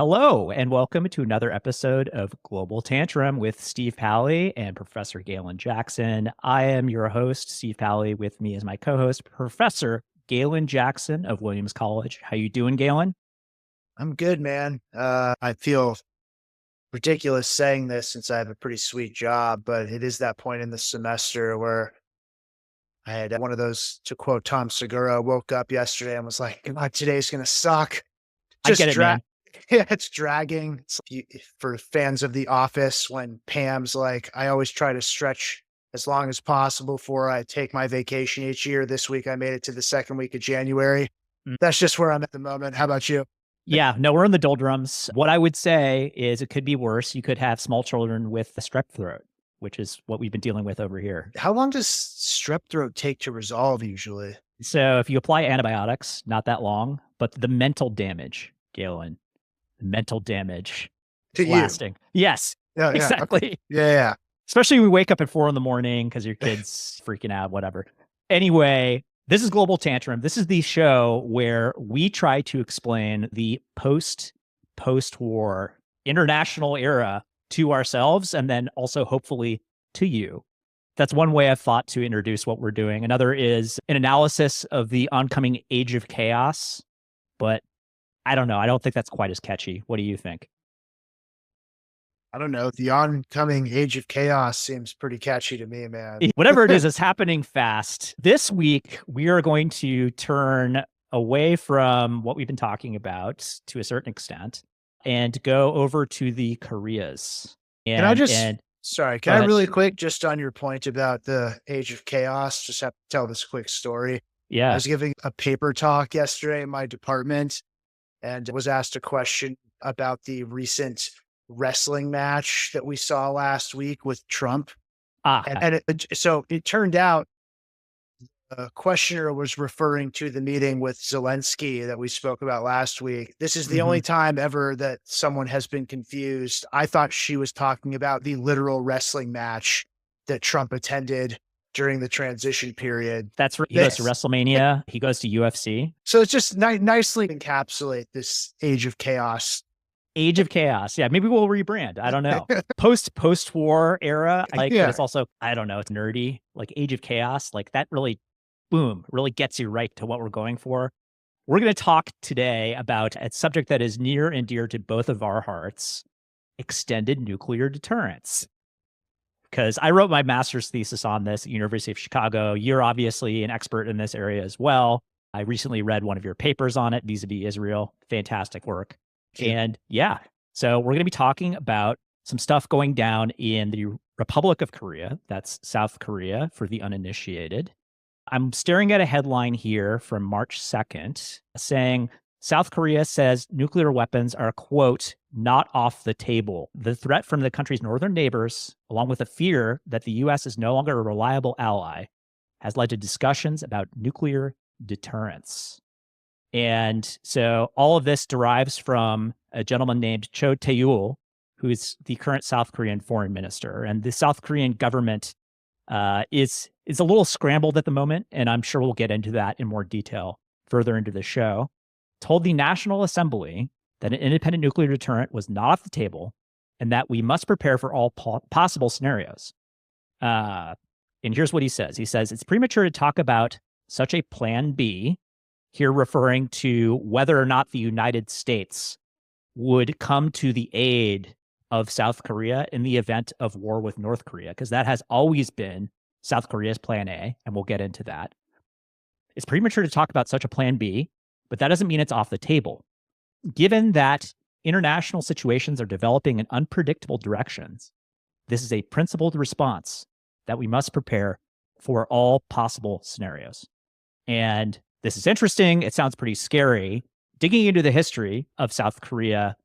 Hello, and welcome to another episode of Global Tantrum with Steve Pally and Professor Galen Jackson. I am your host, Steve Pally. With me is my co-host, Professor Galen Jackson of Williams College. How you doing, Galen? I'm good, man. I feel ridiculous saying this since I have a pretty sweet job, but it is that point in the semester where I had one of those, to quote Tom Segura, woke up yesterday and was like, God, today's going to suck. I get Just it, man. yeah, it's dragging. For fans of The Office, when Pam's like, I always try to stretch as long as possible before I take my vacation each year. This week, I made it to the second week of January. Mm. That's just where I'm at the moment. How about you? Yeah, no, we're in the doldrums. What I would say is it could be worse. You could have small children with a strep throat, which is what we've been dealing with over here. How long does strep throat take to resolve usually? So if you apply antibiotics, not that long, but the mental damage, Galen, the mental damage To is you? lasting. Yes, Yeah, yeah, okay. exactly. Yeah, yeah. Especially when we wake up at 4 in the morning because your kid's freaking out, whatever. Anyway, this is Global Tantrum. This is the show where we try to explain the post-war international era to ourselves and then also hopefully to you. That's one way I've thought to introduce what we're doing. Another is an analysis of the oncoming age of chaos, but I don't know. I don't think that's quite as catchy. What do you think? I don't know. The oncoming age of chaos seems pretty catchy to me, man. Whatever it is happening fast. This week, we are going to turn away from what we've been talking about to a certain extent and go over to the Koreas. Can I And just, and sorry, go can I ahead. really quick, just on your point about the age of chaos, just have to tell this quick story. I Yeah. was giving a paper talk yesterday in my department and was asked a question about the recent wrestling match that we saw last week with Trump. Ah, So it turned out the questioner was referring to the meeting with Zelensky that we spoke about last week. This is the mhm. only time ever that someone has been confused. I thought she was talking about the literal wrestling match that Trump attended during the transition period. That's right. He goes to This, WrestleMania. He goes to UFC. so it's just nicely encapsulate this age of chaos. Age of Chaos. Yeah, maybe we'll rebrand. I don't know. Post-war era, I like, but Yeah. it's also, I don't know, it's nerdy. Like Age of Chaos, like that really, boom, really gets you right to what we're going for. We're going to talk today about a subject that is near and dear to both of our hearts, extended nuclear deterrence. Because I wrote my master's thesis on this at University of Chicago. You're obviously an expert in this area as well. I recently read one of your papers on it, vis-a-vis Israel. Fantastic work. Thank you. And yeah, so we're going to be talking about some stuff going down in the Republic of Korea. That's South Korea for the uninitiated. I'm staring at a headline here from March 2nd saying South Korea says nuclear weapons are, quote, not off the table. The threat from the country's northern neighbors, along with the fear that the U.S. is no longer a reliable ally, has led to discussions about nuclear deterrence. And so all of this derives from a gentleman named Cho Tae-yul, who is the current South Korean foreign minister. And the South Korean government is a little scrambled at the moment, and I'm sure we'll get into that in more detail further into the show. Told the National Assembly that an independent nuclear deterrent was not off the table and that we must prepare for all possible scenarios. And here's what he says. He says, it's premature to talk about such a plan B, here referring to whether or not the United States would come to the aid of South Korea in the event of war with North Korea, because that has always been South Korea's plan A, and we'll get into that. It's premature to talk about such a plan B, but that doesn't mean it's off the table. Given that international situations are developing in unpredictable directions, this is a principled response that we must prepare for all possible scenarios. And this is interesting. It sounds pretty scary. Digging into the history of South Korea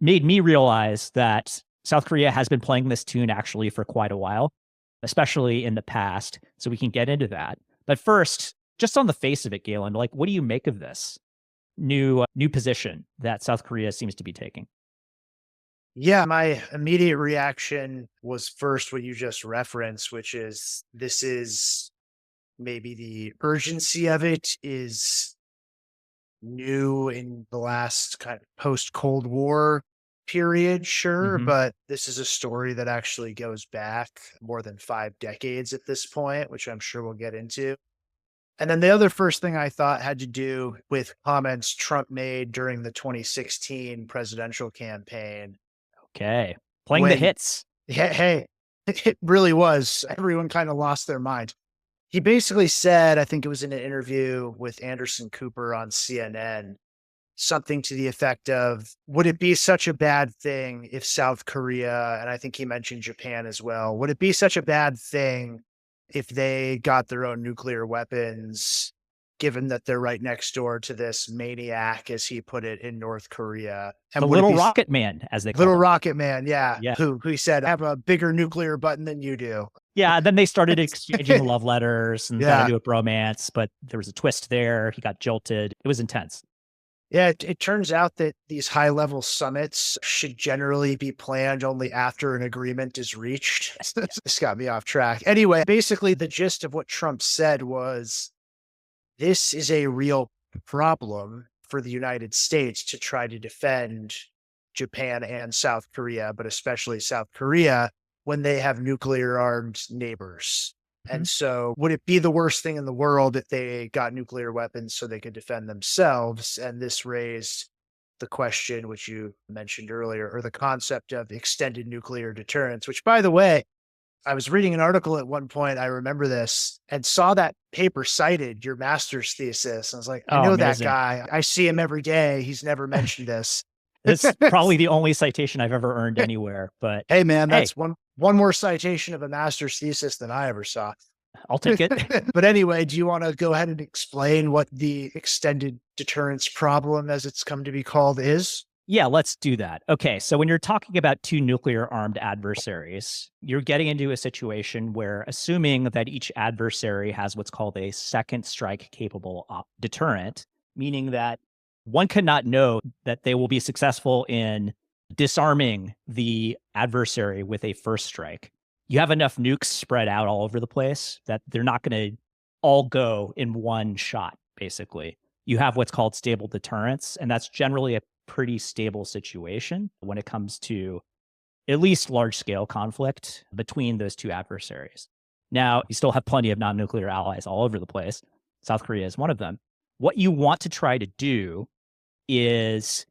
made me realize that South Korea has been playing this tune actually for quite a while, especially in the past. So we can get into that. But first, just on the face of it, Galen, like, what do you make of this new position that South Korea seems to be taking? Yeah, my immediate reaction was first what you just referenced, which is this is maybe the urgency of it is new in the last kind of post-Cold War period, sure, Hmm. but this is a story that actually goes back more than 5 decades at this point, which I'm sure we'll get into. And then the other first thing I thought had to do with comments Trump made during the 2016 presidential campaign Okay. Playing the when hits. yeah, hey, it really was. Everyone kind of lost their mind. He basically said, I think it was in an interview with Anderson Cooper on CNN, something to the effect of, would it be such a bad thing if South Korea, and I think he mentioned Japan as well, would it be such a bad thing if they got their own nuclear weapons, given that they're right next door to this maniac, as he put it, in North Korea? The And would it little be rocket man, as they Little called him. Rocket Man, yeah, Yeah. who he said, "I have a bigger nuclear button than you do." Yeah. Then they started exchanging love letters and got Yeah. into a bromance, but there was a twist there. He got jilted. It was intense. Yeah, it turns out that these high-level summits should generally be planned only after an agreement is reached. This got me off track. Anyway, basically, the gist of what Trump said was, this is a real problem for the United States to try to defend Japan and South Korea, but especially South Korea when they have nuclear armed neighbors. Mhm. And so, would it be the worst thing in the world if they got nuclear weapons so they could defend themselves? And this raised the question, which you mentioned earlier, or the concept of extended nuclear deterrence, which, by the way, I was reading an article at one point, I remember this, and saw that paper cited, your master's thesis. I was like, I Oh, know that amazing. guy. I see him every day. He's never mentioned this. It's probably the only citation I've ever earned anywhere, but Hey man, hey, that's one more citation of a master's thesis than I ever saw. I'll take it. But anyway, do you want to go ahead and explain what the extended deterrence problem, as it's come to be called, is? Yeah, let's do that. Okay, so when you're talking about two nuclear armed adversaries, you're getting into a situation where, assuming that each adversary has what's called a second strike capable deterrent, meaning that one cannot know that they will be successful in disarming the adversary with a first strike. You have enough nukes spread out all over the place that they're not going to all go in one shot, basically. You have what's called stable deterrence, and that's generally a pretty stable situation when it comes to at least large scale conflict between those two adversaries. Now, you still have plenty of non nuclear allies all over the place. South Korea is one of them. What you want to try to do is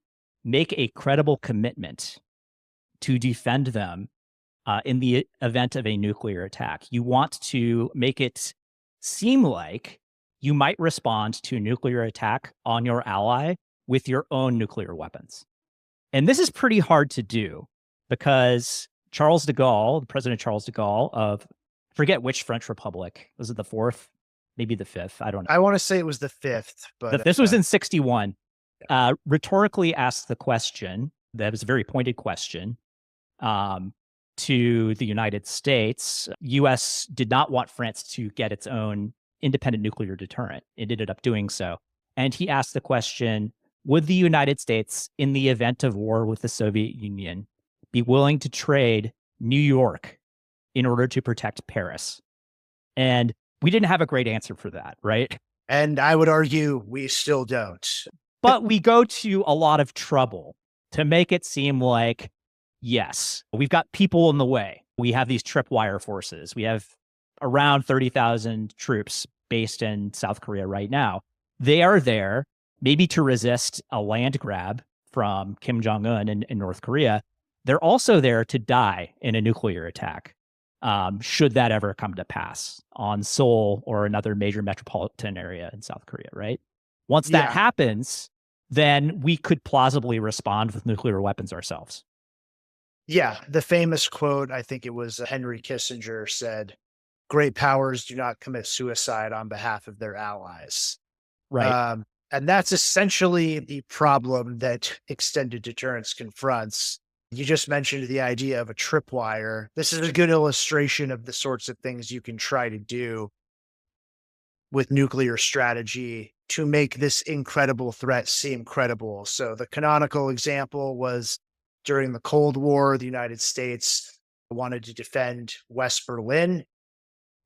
make a credible commitment to defend them in the event of a nuclear attack. You want to make it seem like you might respond to a nuclear attack on your ally with your own nuclear weapons. And this is pretty hard to do because Charles de Gaulle, President Charles de Gaulle of, I forget which French Republic, was it the fourth? Maybe the fifth. I don't know. I want to say it was the fifth, but This was in 61. Rhetorically asked the question, that was a very pointed question, um, to the United States. US did not want France to get its own independent nuclear deterrent. It ended up doing so. And he asked the question, would the United States, in the event of war with the Soviet Union, be willing to trade New York in order to protect Paris? And we didn't have a great answer for that, right? and I would argue we still don't. But we go to a lot of trouble to make it seem like, yes, we've got people in the way. We have these tripwire forces. We have around 30,000 troops based in South Korea right now. They are there maybe to resist a land grab from Kim Jong un in North Korea. They're also there to die in a nuclear attack, should that ever come to pass on Seoul or another major metropolitan area in South Korea, right? Once that Yeah. happens, then we could plausibly respond with nuclear weapons ourselves. Yeah. The famous quote, I think it was Henry Kissinger, said, great powers do not commit suicide on behalf of their allies. Right. Um, and that's essentially the problem that extended deterrence confronts. You just mentioned the idea of a tripwire. This is a good illustration of the sorts of things you can try to do with nuclear strategy to make this incredible threat seem credible. So, the canonical example was during the Cold War, the United States wanted to defend West Berlin.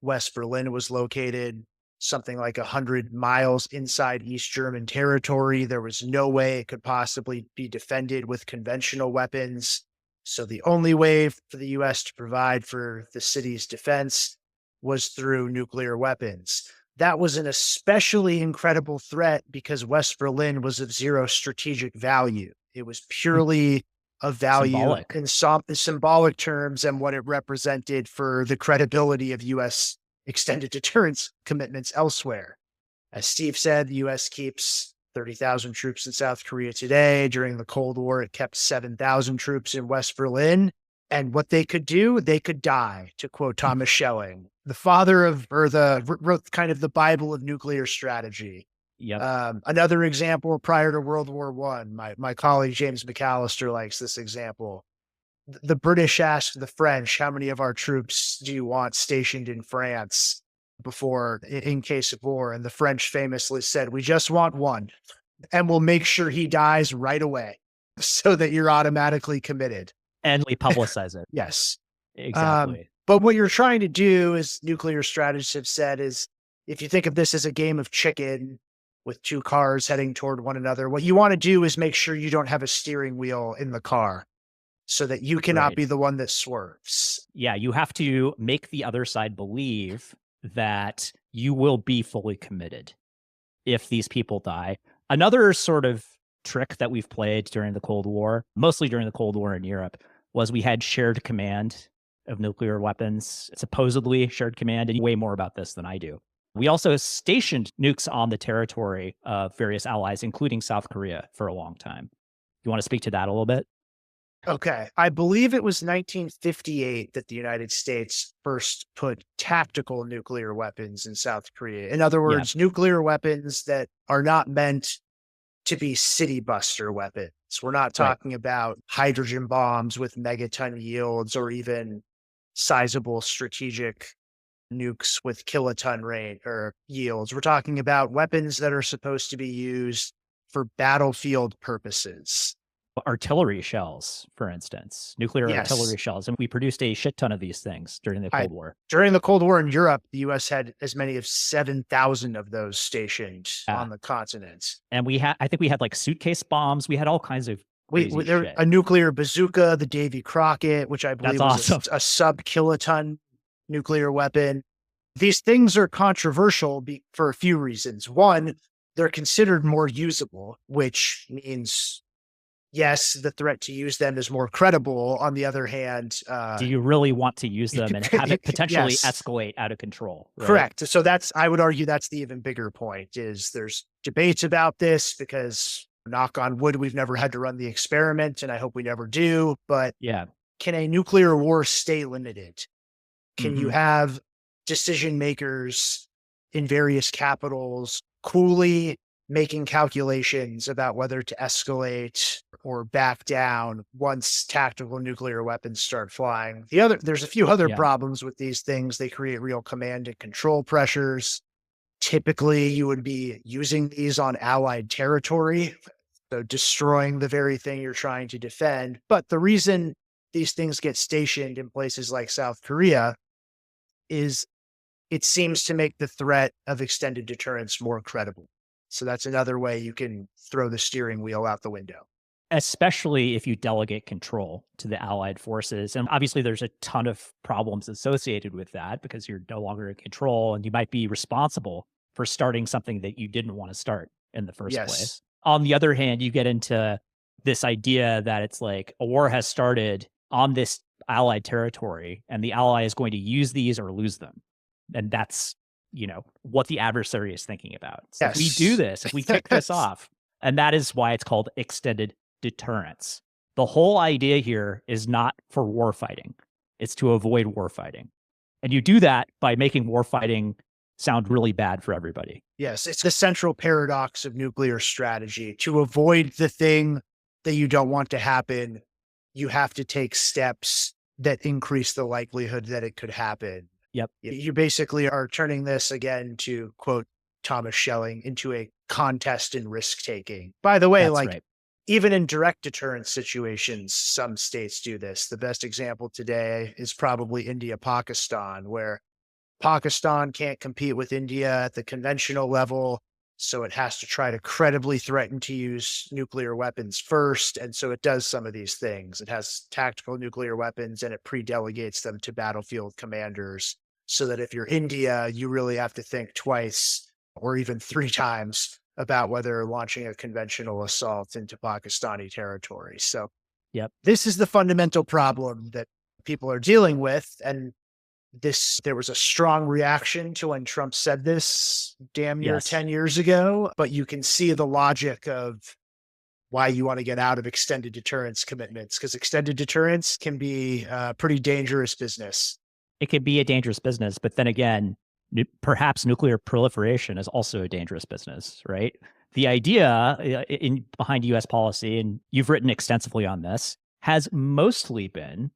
West Berlin was located something like 100 miles inside East German territory. There was no way it could possibly be defended with conventional weapons. So the only way for the US to provide for the city's defense was through nuclear weapons. That was an especially incredible threat because West Berlin was of zero strategic value. It was purely of value Symbolic. in symbolic terms and what it represented for the credibility of US extended deterrence commitments elsewhere. As Steve said, the US keeps 30,000 troops in South Korea today. During the Cold War, it kept 7,000 troops in West Berlin. And what they could do, they could die, to quote Thomas Schelling, the father of, or wrote kind of the Bible of nuclear strategy. Yep. Another example prior to World War One, my colleague James McAllister likes this example. The British asked the French, how many of our troops do you want stationed in France before, in case of war? And the French famously said, we just want one, and we'll make sure he dies right away so that you're automatically committed. And we publicize it. Yes. Exactly. But what you're trying to do, as nuclear strategists have said, is if you think of this as a game of chicken with two cars heading toward one another, what you want to do is make sure you don't have a steering wheel in the car so that you cannot Right. be the one that swerves. Yeah, you have to make the other side believe that you will be fully committed if these people die. Another sort of trick that we've played during the Cold War, mostly during the Cold War in Europe, was we had shared command of nuclear weapons, supposedly shared command, and way more about this than I do. We also stationed nukes on the territory of various allies, including South Korea, for a long time. You want to speak to that a little bit? Okay. I believe it was 1958 that the United States first put tactical nuclear weapons in South Korea. In other Yeah. words, nuclear weapons that are not meant to be city buster weapons. We're not Right. talking about hydrogen bombs with megaton yields or even sizable strategic nukes with kiloton rate or yields. We're talking about weapons that are supposed to be used for battlefield purposes. Artillery shells, for instance, nuclear artillery Yes. shells. And we produced a shit ton of these things during the Cold War. During the Cold War in Europe, the US had as many as 7,000 of those stationed on the continent. And I think we had like suitcase bombs. We had all kinds of We, crazy there shit. a nuclear bazooka, the Davy Crockett, which I believe That's was awesome. a sub-kiloton nuclear weapon. These things are controversial for a few reasons. One, they're considered more usable, which means, yes, the threat to use them is more credible. On the other hand, Do you really want to use them and have it potentially yes. escalate out of control? Right? Correct. So I would argue that's the even bigger point is there's debates about this because knock on wood, we've never had to run the experiment and I hope we never do. But Yeah. can a nuclear war stay limited? Can you Mhm. have decision makers in various capitals coolly making calculations about whether to escalate or back down once tactical nuclear weapons start flying? There's a few other Yeah. problems with these things. They create real command and control pressures. Typically, you would be using these on allied territory, so destroying the very thing you're trying to defend. But the reason these things get stationed in places like South Korea is it seems to make the threat of extended deterrence more credible. So that's another way you can throw the steering wheel out the window. Especially if you delegate control to the allied forces. And obviously, there's a ton of problems associated with that because you're no longer in control and you might be responsible for starting something that you didn't want to start in the first Yes. place. On the other hand, you get into this idea that it's like a war has started on this allied territory and the ally is going to use these or lose them. And that's, what the adversary is thinking about. So if we do Yes. this, if we kick this off, and that is why it's called extended deterrence. The whole idea here is not for warfighting. It's to avoid warfighting. And you do that by making warfighting sound really bad for everybody. Yes, it's the central paradox of nuclear strategy. To avoid the thing that you don't want to happen, you have to take steps that increase the likelihood that it could happen. Yep. You basically are turning this, again, to quote Thomas Schelling, into a contest in risk taking. By the way, That's right. even in direct deterrence situations, some states do this. The best example today is probably India, Pakistan, where Pakistan can't compete with India at the conventional level, so it has to try to credibly threaten to use nuclear weapons first. And so it does some of these things. It has tactical nuclear weapons and it pre-delegates them to battlefield commanders so that if you're India, you really have to think twice or even three times about whether launching a conventional assault into Pakistani territory. So Yep. this is the fundamental problem that people are dealing with. And there was a strong reaction to when Trump said this damn near Yes. 10 years ago, but you can see the logic of why you want to get out of extended deterrence commitments, because extended deterrence can be a pretty dangerous business. It could be a dangerous business, but then again, perhaps nuclear proliferation is also a dangerous business, right? The idea behind US policy, and you've written extensively on this, has mostly been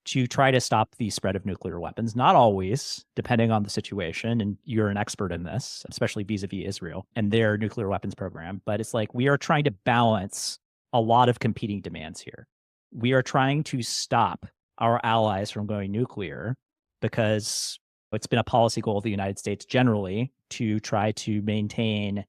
to try to stop the spread of nuclear weapons. Not always, depending on the situation. And you're an expert in this, especially vis-a-vis Israel and their nuclear weapons program. But it's like we are trying to balance a lot of competing demands here. We are trying to stop our allies from going nuclear because it's been a policy goal of the United States generally to try to maintain.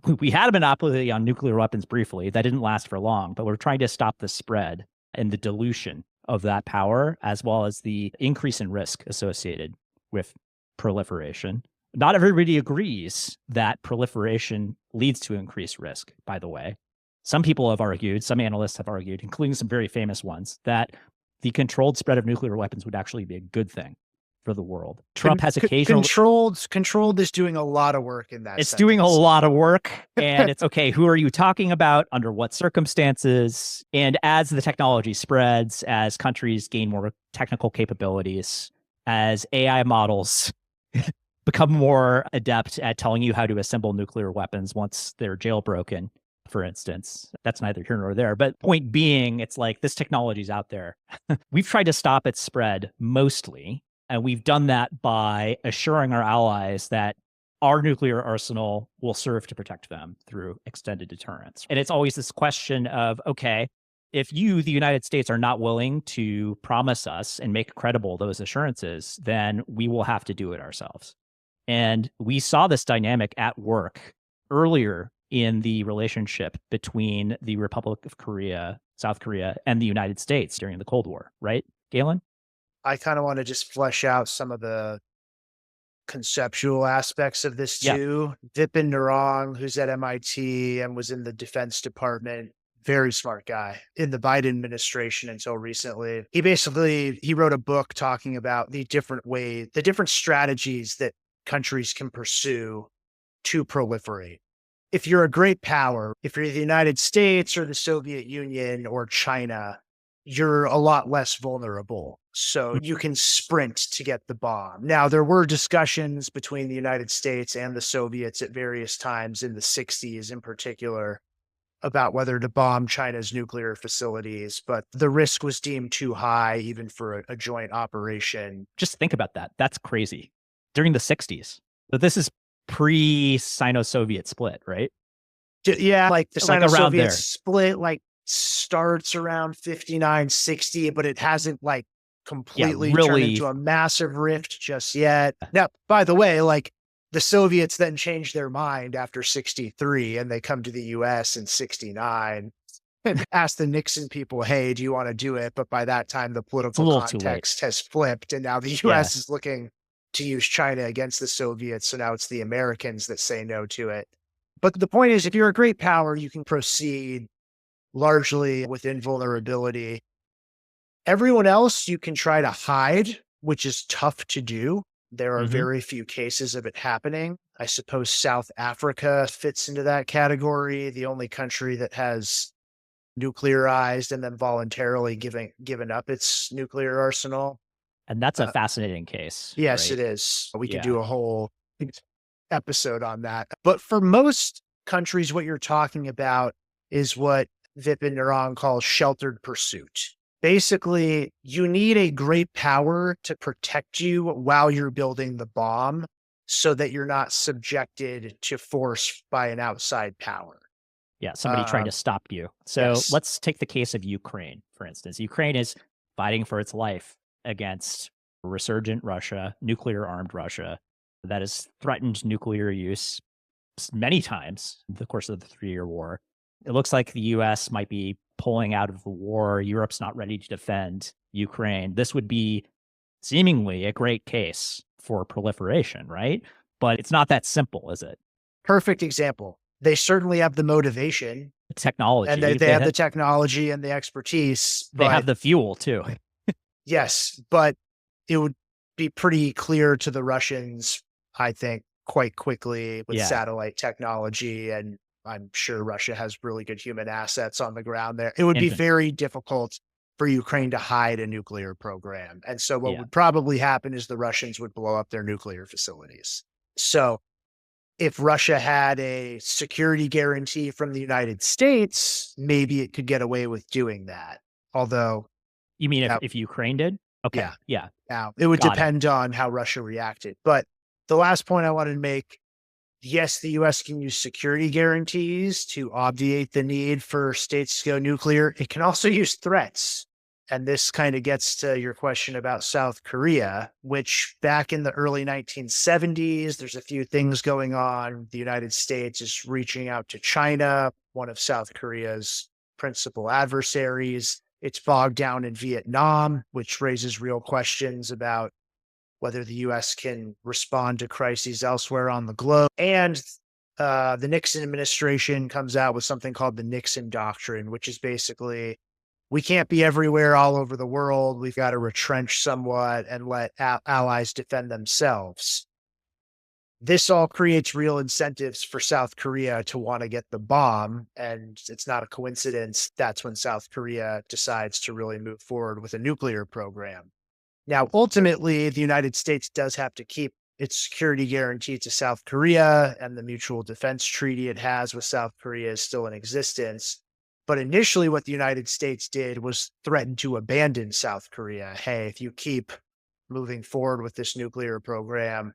We had a monopoly on nuclear weapons briefly. That didn't last for long, but we're trying to stop the spread and the dilution of that power, as well as the increase in risk associated with proliferation. Not everybody agrees that proliferation leads to increased risk, by the way. Some people have argued, some analysts have argued, including some very famous ones, that the controlled spread of nuclear weapons would actually be a good thing for the world. Trump has occasionally controlled is doing a lot of work in that. It's sentence. doing a lot of work, and it's okay. Who are you talking about? Under what circumstances? And as the technology spreads, as countries gain more technical capabilities, as AI models become more adept at telling you how to assemble nuclear weapons once they're jailbroken, for instance, that's neither here nor there. But point being, it's like this technology is out there. We've tried to stop its spread mostly. And we've done that by assuring our allies that our nuclear arsenal will serve to protect them through extended deterrence. And it's always this question of, okay, if you, the United States, are not willing to promise us and make credible those assurances, then we will have to do it ourselves. And we saw this dynamic at work earlier in the relationship between the Republic of Korea, South Korea, and the United States during the Cold War, right, Galen? I kind of want to just flesh out some of the conceptual aspects of this Yeah. too. Vipin Narang, who's at MIT and was in the Defense Department, very smart guy in the Biden administration until recently. He wrote a book talking about the different strategies that countries can pursue to proliferate. If you're a great power, if you're the United States or the Soviet Union or China, you're a lot less vulnerable. So you can sprint to get the bomb. Now, there were discussions between the United States and the Soviets at various times in the 60s in particular about whether to bomb China's nuclear facilities, but the risk was deemed too high even for a joint operation. Just think about that. That's crazy. During the 60s. But this is pre-Sino-Soviet split, right? Yeah, like the Sino-Soviet there. split starts around 59, 60, but it hasn't completely turned into a massive rift just yet. Now, by the way, the Soviets then changed their mind after 63 and they come to the US in 69 and ask the Nixon people, hey, do you want to do it? But by that time, the political context has flipped and now the US is looking to use China against the Soviets. So now it's the Americans that say no to it. But the point is, if you're a great power, you can proceed largely with invulnerability. Everyone else you can try to hide, which is tough to do. There are very few cases of it happening. I suppose South Africa fits into that category, the only country that has nuclearized and then voluntarily given up its nuclear arsenal. And that's a fascinating case. Yes, right? it is. We could do a whole episode on that. But for most countries, what you're talking about is what Vipin Narang calls sheltered pursuit. Basically, you need a great power to protect you while you're building the bomb so that you're not subjected to force by an outside power. Yeah, somebody trying to stop you. So let's take the case of Ukraine, for instance. Ukraine is fighting for its life against resurgent Russia, nuclear armed Russia, that has threatened nuclear use many times in the course of the 3 Year War. It looks like the US might be pulling out of the war. Europe's not ready to defend Ukraine. This would be seemingly a great case for proliferation, right? But it's not that simple, is it? Perfect example. They certainly have the motivation and Technology, they have the technology and the expertise, they have but the fuel too. yes, but it would be pretty clear to the Russians, I think, quite quickly with Yeah, satellite technology. And I'm sure Russia has really good human assets on the ground there. It would be infinite. very difficult for Ukraine to hide a nuclear program. And so what Yeah. would probably happen is the Russians would blow up their nuclear facilities. So if Russia had a security guarantee from the United States, maybe it could get away with doing that. Although, You mean that, if Ukraine did? yeah, Okay, yeah, now it would got it. depend on how Russia reacted. But the last point I wanted to make, yes, the US can use security guarantees to obviate the need for states to go nuclear. It can also use threats. And this kind of gets to your question about South Korea, which back in the early 1970s, there's a few things going on. The United States is reaching out to China, one of South Korea's principal adversaries. It's bogged down in Vietnam, which raises real questions about whether the US can respond to crises elsewhere on the globe. And the Nixon administration comes out with something called the Nixon Doctrine, which is basically we can't be everywhere all over the world. We've got to retrench somewhat and let allies defend themselves. This all creates real incentives for South Korea to want to get the bomb. And it's not a coincidence. That's when South Korea decides to really move forward with a nuclear program. Now, ultimately, the United States does have to keep its security guarantee to South Korea, and the mutual defense treaty it has with South Korea is still in existence. But initially, what the United States did was threaten to abandon South Korea. Hey, if you keep moving forward with this nuclear program,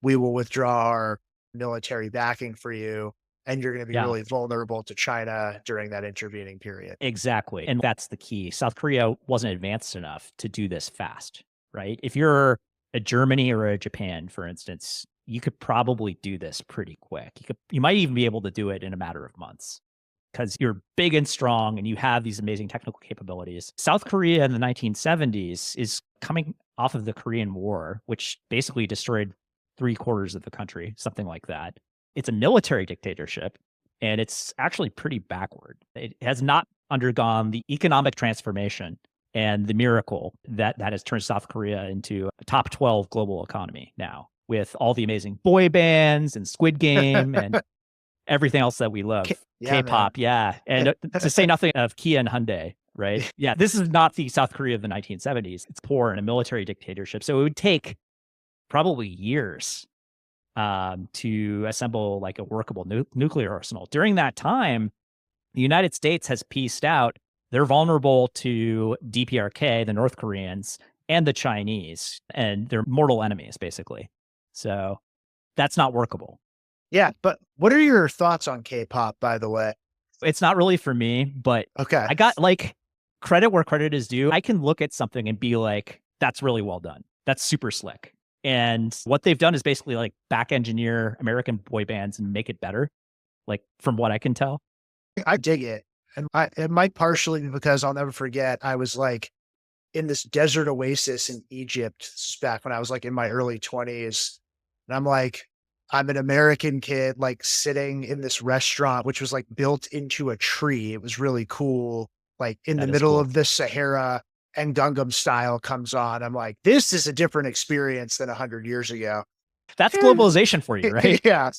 we will withdraw our military backing for you, and you're going to be Yeah, really vulnerable to China during that intervening period. exactly, and that's the key. South Korea wasn't advanced enough to do this fast, right? If you're a Germany or a Japan, for instance, you could probably do this pretty quick. You might even be able to do it in a matter of months because you're big and strong and you have these amazing technical capabilities. South Korea in the 1970s is coming off of the Korean War, which basically destroyed 3/4 of the country, something like that. It's a military dictatorship, and it's actually pretty backward. It has not undergone the economic transformation and the miracle that has turned South Korea into a top 12 global economy now, with all the amazing boy bands and Squid Game and everything else that we love. Yeah, man. K-pop, yeah, and to say nothing of Kia and Hyundai, right? Yeah, this is not the South Korea of the 1970s. It's poor and a military dictatorship, so it would take probably years to assemble like a workable nuclear arsenal. During that time, the United States has pieced out. They're vulnerable to DPRK, the North Koreans, and the Chinese, and they're mortal enemies, basically. So that's not workable. Yeah, but what are your thoughts on K-pop, by the way? It's not really for me, but Okay. I got like credit where credit is due. I can look at something and be like, that's really well done. That's super slick. And what they've done is basically like back engineer American boy bands and make it better, like from what I can tell. I dig it. And it might partially be because I'll never forget, I was like in this desert oasis in Egypt. This is back when I was like in my early 20s. And I'm like, I'm an American kid, like sitting in this restaurant, which was like built into a tree. It was really cool, like in the That is middle cool. of the Sahara, and Gangnam Style comes on. I'm like, this is a different experience than 100 years ago. That's globalization for you, right? Yeah.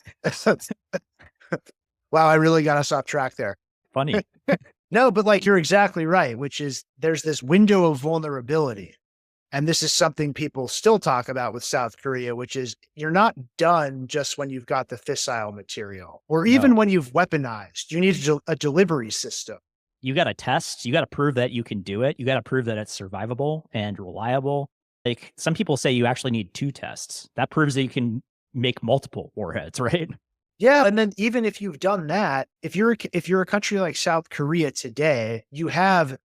Wow, I really got us off track there. Funny. No, but like you're exactly right, which is there's this window of vulnerability. And this is something people still talk about with South Korea, which is you're not done just when you've got the fissile material or even No. when you've weaponized. You need a delivery system. You got to test. You got to prove that you can do it. You got to prove that it's survivable and reliable. Like some people say you actually need 2 tests. That proves that you can make multiple warheads, right? Yeah, and then even if you've done that, if you're a country like South Korea today, you have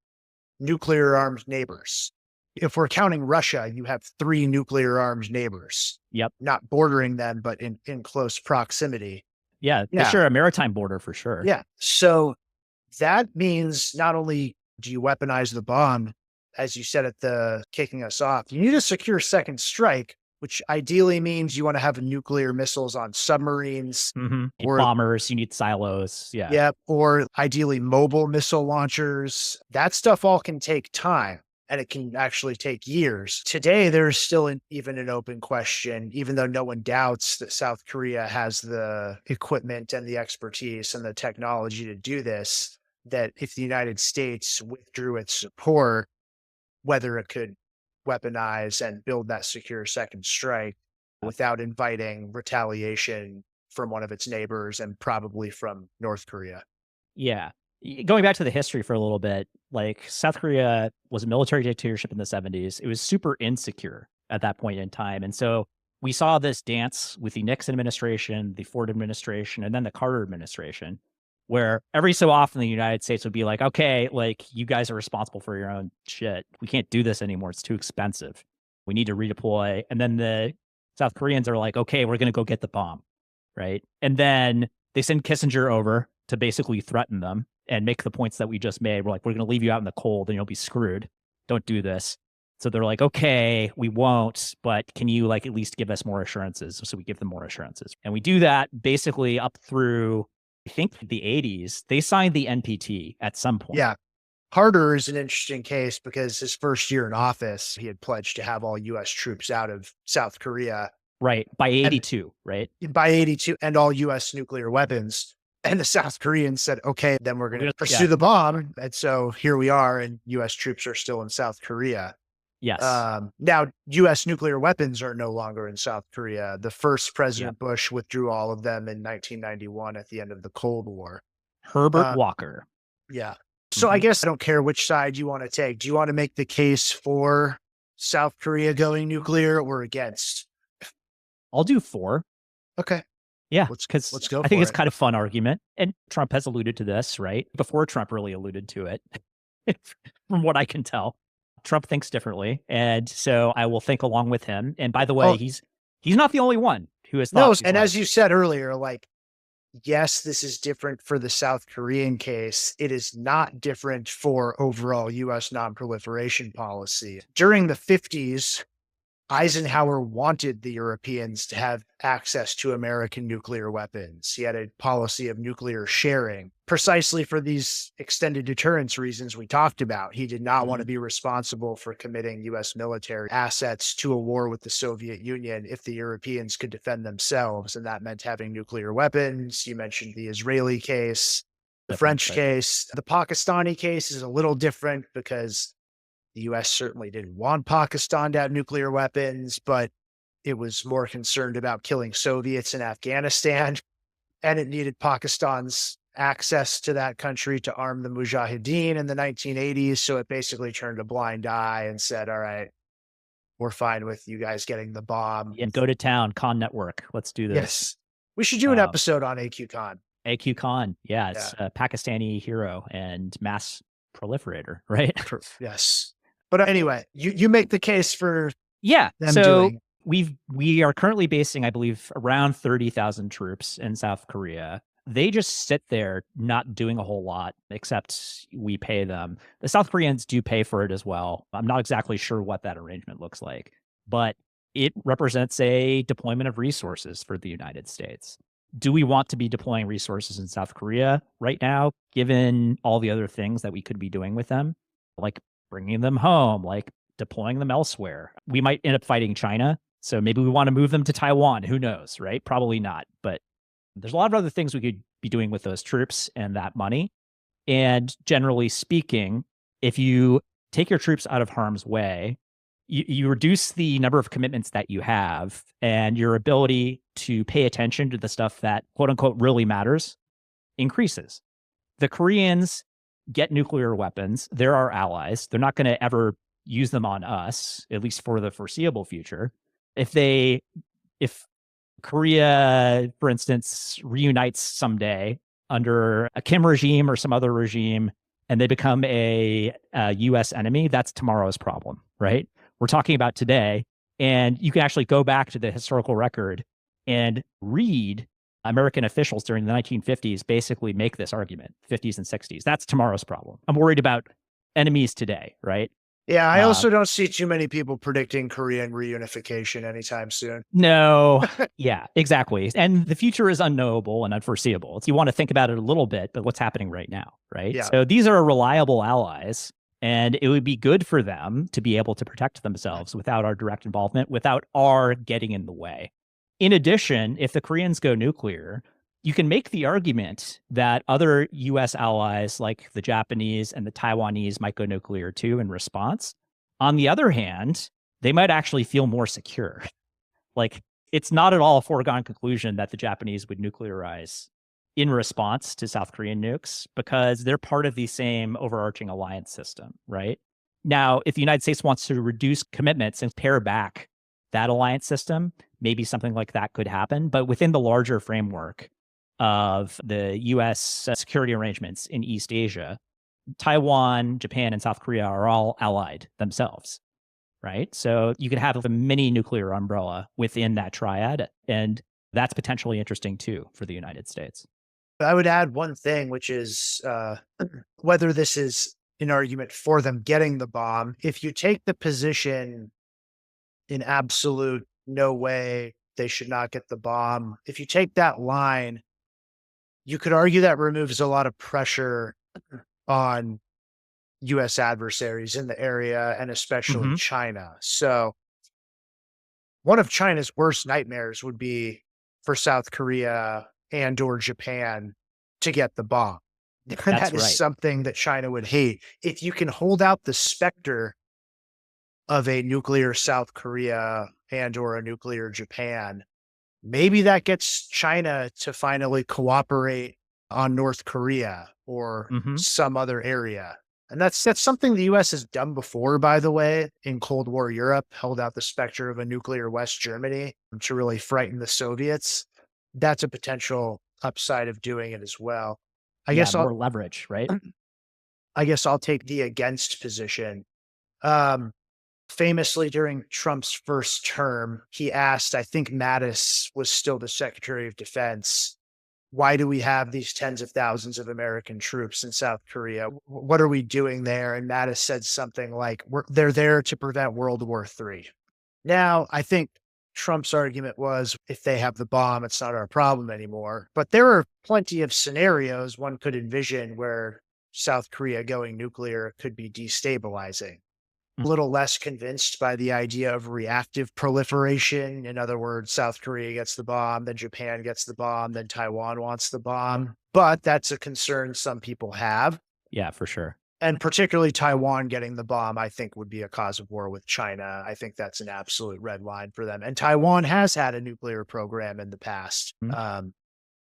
nuclear armed neighbors. If we're counting Russia, you have three nuclear armed neighbors, Yep. not bordering them, but in close proximity. Yeah. They Yeah. share a maritime border for sure. Yeah. So that means not only do you weaponize the bomb, as you said at the kicking us off, you need a secure second strike, which ideally means you want to have nuclear missiles on submarines or Bombers, you need silos. Yeah. yeah, or ideally mobile missile launchers. That stuff all can take time and it can actually take years. Today, there's still even an open question, even though no one doubts that South Korea has the equipment and the expertise and the technology to do this, that if the United States withdrew its support, whether it could weaponize and build that secure second strike without inviting retaliation from one of its neighbors and probably from North Korea. Yeah. Going back to the history for a little bit, like South Korea was a military dictatorship in the 70s. It was super insecure at that point in time. And so we saw this dance with the Nixon administration, the Ford administration, and then the Carter administration, where every so often the United States would be like, okay, like you guys are responsible for your own shit. We can't do this anymore. It's too expensive. We need to redeploy. And then the South Koreans are like, okay, we're going to go get the bomb. Right. And then they send Kissinger over to basically threaten them and make the points that we just made. We're like, we're going to leave you out in the cold and you'll be screwed. Don't do this. So they're like, okay, we won't, but can you like at least give us more assurances? So we give them more assurances. And we do that basically up through, I think, the 80s. They signed the NPT at some point. Yeah. Carter is an interesting case because his first year in office, he had pledged to have all US troops out of South Korea. Right. By 82, right? By 82, and all US nuclear weapons. And the South Koreans said, okay, then we're going to pursue the bomb. And so here we are, and US troops are still in South Korea. Yes. Now, US nuclear weapons are no longer in South Korea. The first President Bush withdrew all of them in 1991 at the end of the Cold War. Herbert Walker. Yeah. So I guess I don't care which side you want to take. Do you want to make the case for South Korea going nuclear or against? I'll do for. Okay. Yeah, because let's go. I think it's kind of fun argument. And Trump has alluded to this, right? Before Trump really alluded to it, from what I can tell. Trump thinks differently. And so I will think along with him. And by the way, he's not the only one who has thought. No, and as you said earlier, like, yes, this is different for the South Korean case. It is not different for overall US non-proliferation policy. During the 50s, Eisenhower wanted the Europeans to have access to American nuclear weapons. He had a policy of nuclear sharing precisely for these extended deterrence reasons we talked about. He did not want to be responsible for committing US military assets to a war with the Soviet Union if the Europeans could defend themselves. And that meant having nuclear weapons. You mentioned the Israeli case, the French case. The Pakistani case is a little different because the US certainly didn't want Pakistan to have nuclear weapons, but it was more concerned about killing Soviets in Afghanistan. And it needed Pakistan's access to that country to arm the Mujahideen in the 1980s. So it basically turned a blind eye and said, all right, we're fine with you guys getting the bomb. And go to town, Khan Network. Let's do this. Yes. We should do an episode on AQ Khan. AQ Khan. Yeah, it's a Pakistani hero and mass proliferator, right? Yes. But anyway, you make the case for them so doing. We are currently basing, I believe, around 30,000 troops in South Korea. They just sit there not doing a whole lot, except we pay them. The South Koreans do pay for it as well. I'm not exactly sure what that arrangement looks like, but it represents a deployment of resources for the United States. Do we want to be deploying resources in South Korea right now, given all the other things that we could be doing with them? Like bringing them home, like deploying them elsewhere. We might end up fighting China. So maybe we want to move them to Taiwan. Who knows, right? Probably not. But there's a lot of other things we could be doing with those troops and that money. And generally speaking, if you take your troops out of harm's way, you reduce the number of commitments that you have and your ability to pay attention to the stuff that quote unquote really matters increases. The Koreans get nuclear weapons. They're our allies. They're not going to ever use them on us, at least for the foreseeable future. If Korea, for instance, reunites someday under a Kim regime or some other regime, and they become a US enemy, that's tomorrow's problem, right? We're talking about today. And you can actually go back to the historical record and read American officials during the 1950s basically make this argument, 50s and 60s. That's tomorrow's problem. I'm worried about enemies today, right? Yeah, I Uh, also don't see too many people predicting Korean reunification anytime soon. no, yeah, exactly. And the future is unknowable and unforeseeable. You want to think about it a little bit, but what's happening right now, right? Yeah. So these are reliable allies, and it would be good for them to be able to protect themselves without our direct involvement, without our getting in the way. In addition, if the Koreans go nuclear, you can make the argument that other US allies like the Japanese and the Taiwanese might go nuclear too in response. On the other hand, they might actually feel more secure. Like, it's not at all a foregone conclusion that the Japanese would nuclearize in response to South Korean nukes because they're part of the same overarching alliance system, right? Now, if the United States wants to reduce commitments and pare back that alliance system, maybe something like that could happen. But within the larger framework of the US security arrangements in East Asia, Taiwan, Japan, and South Korea are all allied themselves, right? So you could have a mini nuclear umbrella within that triad. And that's potentially interesting too for the United States. I would add one thing, which is whether this is an argument for them getting the bomb. If you take the position in absolute no way, they should not get the bomb. If you take that line, you could argue that removes a lot of pressure on US adversaries in the area and especially Mm-hmm. China. So one of China's worst nightmares would be for South Korea and or Japan to get the bomb. That's That is right. something that China would hate. If you can hold out the specter of a nuclear South Korea and or a nuclear Japan, maybe that gets China to finally cooperate on North Korea or Mm-hmm. some other area. And that's something the US has done before, by the way, in Cold War Europe, held out the specter of a nuclear West Germany to really frighten the Soviets. That's a potential upside of doing it as well. I Yeah, guess I'll more leverage, right? I guess I'll take the against position. Um, Famously during Trump's first term, he asked, I think Mattis was still the Secretary of Defense, why do we have these tens of thousands of American troops in South Korea? What are we doing there? And Mattis said something like, they're there to prevent World War III. Now, I think Trump's argument was if they have the bomb, it's not our problem anymore. But there are plenty of scenarios one could envision where South Korea going nuclear could be destabilizing. A little less convinced by the idea of reactive proliferation. In other words, South Korea gets the bomb, then Japan gets the bomb, then Taiwan wants the bomb. But that's a concern some people have. Yeah, for sure. And particularly Taiwan getting the bomb, I think would be a cause of war with China. I think that's an absolute red line for them. And Taiwan has had a nuclear program in the past. Mhm.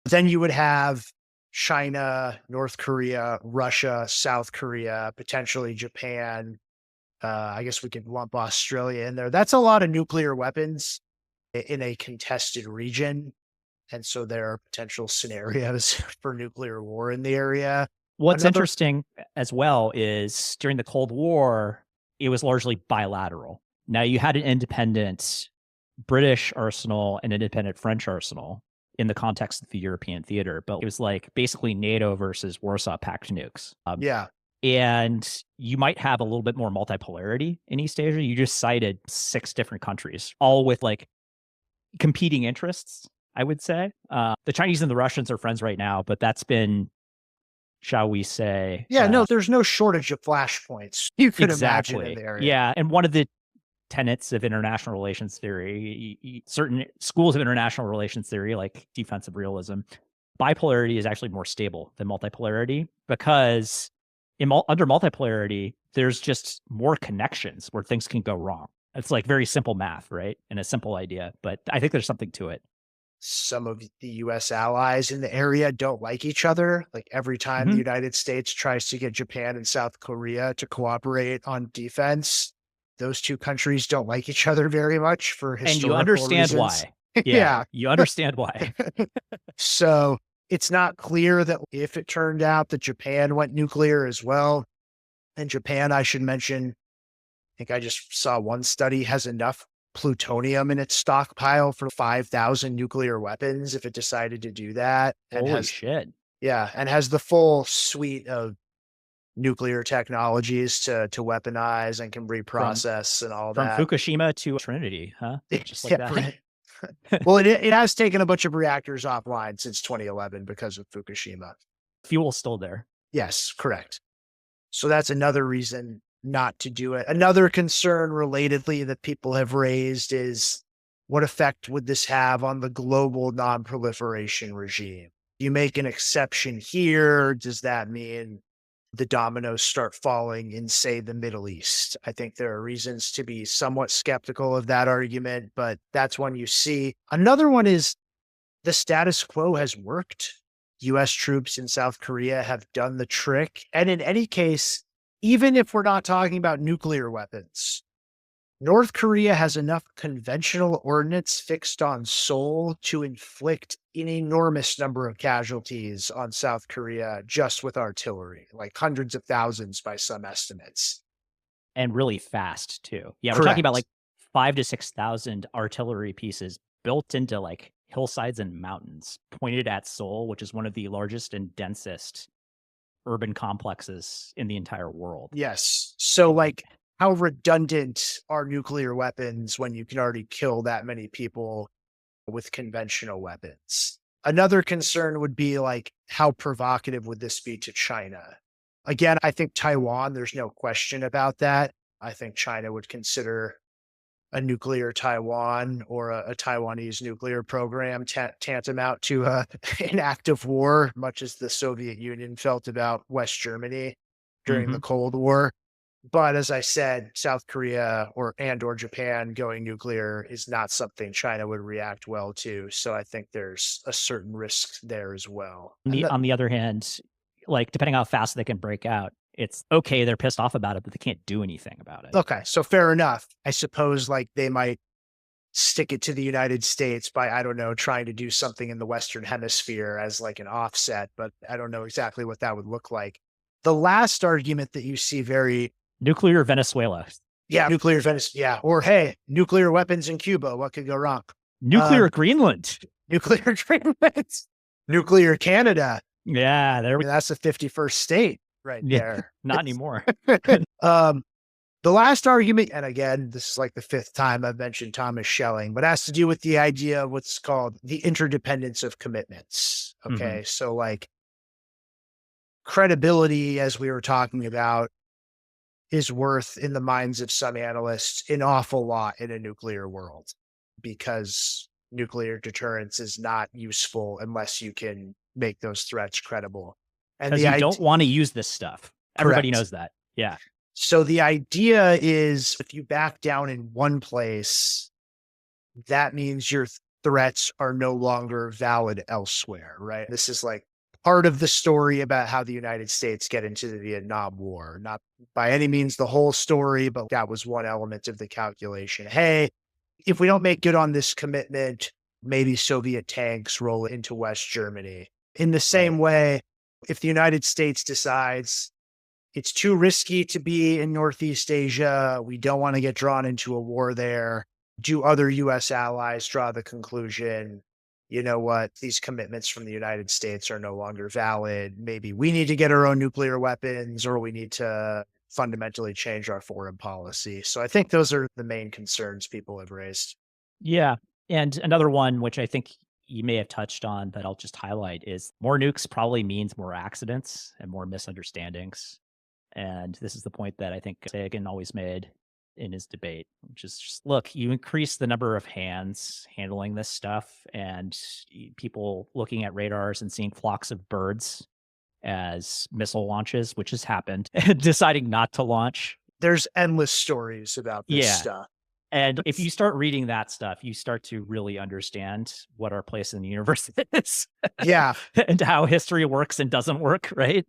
Then you would have China, North Korea, Russia, South Korea, potentially Japan. I guess we could lump Australia in there. That's a lot of nuclear weapons in a contested region. And so there are potential scenarios for nuclear war in the area. What's Another, interesting as well is during the Cold War, it was largely bilateral. Now you had an independent British arsenal and an independent French arsenal in the context of the European theater, but it was like basically NATO versus Warsaw Pact nukes. yeah, And you might have a little bit more multipolarity in East Asia. You just cited 6 different countries, all with like competing interests, I would say. The Chinese and the Russians are friends right now, but that's been, shall we say, yeah, no, there's no shortage of flashpoints you could imagine in exactly. the area. Yeah. And one of the tenets of international relations theory, certain schools of international relations theory, like defensive realism, bipolarity is actually more stable than multipolarity because under multipolarity, there's just more connections where things can go wrong. It's like very simple math, right? And a simple idea, but I think there's something to it. Some of the US allies in the area don't like each other. Like every time the Mm-hmm. United States tries to get Japan and South Korea to cooperate on defense, those two countries don't like each other very much for And you historical understand reasons. why. Yeah, Yeah. you understand why. So It's not clear that if it turned out that Japan went nuclear as well, and Japan, I should mention, I think I just saw one study has enough plutonium in its stockpile for 5,000 nuclear weapons if it decided to do that, and Holy has, shit. yeah, and has the full suite of nuclear technologies to weaponize and can From reprocess and all from that. Fukushima to Trinity, huh? Just like Yeah, that. right. Well, it has taken a bunch of reactors offline since 2011 because of Fukushima. Fuel's still there. Yes, correct. So that's another reason not to do it. Another concern relatedly that people have raised is what effect would this have on the global non-proliferation regime? You make an exception here. Does that mean the dominoes start falling in, say, the Middle East? I think there are reasons to be somewhat skeptical of that argument, but that's one you see. Another one is the status quo has worked. US troops in South Korea have done the trick. And in any case, even if we're not talking about nuclear weapons, North Korea has enough conventional ordnance fixed on Seoul to inflict an enormous number of casualties on South Korea just with artillery, like hundreds of thousands by some estimates. And really fast too. Yeah, we're talking about Correct. like 5 to 6,000 artillery pieces built into like hillsides and mountains pointed at Seoul, which is one of the largest and densest urban complexes in the entire world. Yes. So, like, how redundant are nuclear weapons when you can already kill that many people with conventional weapons? Another concern would be like, how provocative would this be to China? Again, I think Taiwan, there's no question about that. I think China would consider a nuclear Taiwan or a Taiwanese nuclear program tantamount to an act of war, much as the Soviet Union felt about West Germany during the Mhm. Cold War. But as I said, South Korea or Japan going nuclear is not something China would react well to. So I think there's a certain risk there as well. And On the other hand, like, depending how fast they can break out, it's okay, they're pissed off about it, but they can't do anything about it. okay, so fair enough. I suppose like they might stick it to the United States by, I don't know, trying to do something in the Western Hemisphere as like an offset, but I don't know exactly what that would look like. The last argument that you see very, Nuclear Venezuela. yeah, nuclear Venice, yeah, or hey, nuclear weapons in Cuba, what could go wrong? Nuclear Um, Greenland. nuclear agreements, nuclear Canada. Yeah, there we That's the 51st state right yeah, there. not anymore. um, the last argument, and again, this is like the fifth time I've mentioned Thomas Schelling, but has to do with the idea of what's called the interdependence of commitments. Mhm. Okay. So, like, credibility, as we were talking about, is worth in the minds of some analysts an awful lot in a nuclear world because nuclear deterrence is not useful unless you can make those threats credible. And 'Cause the you don't idea, wanna use this stuff. Everybody correct. knows that. Yeah. So the idea is if you back down in one place, that means your threats are no longer valid elsewhere, right? This is like part of the story about how the United States get into the Vietnam War. Not by any means the whole story, but that was one element of the calculation. Hey, if we don't make good on this commitment, maybe Soviet tanks roll into West Germany. In the Right. same way, if the United States decides it's too risky to be in Northeast Asia. We don't want to get drawn into a war there. Do other US allies draw the conclusion, you know what, these commitments from the United States are no longer valid. Maybe we need to get our own nuclear weapons or we need to fundamentally change our foreign policy. So I think those are the main concerns people have raised. Yeah, and another one, which I think you may have touched on, but I'll just highlight, is more nukes probably means more accidents and more misunderstandings. And this is the point that I think Sagan always made in his debate, which is just look, you increase the number of hands handling this stuff and people looking at radars and seeing flocks of birds as missile launches, which has happened, and deciding not to launch. There's endless stories about this Yeah. stuff. And if you start reading that stuff, you start to really understand what our place in the universe is Yeah. and how history works and doesn't work, right?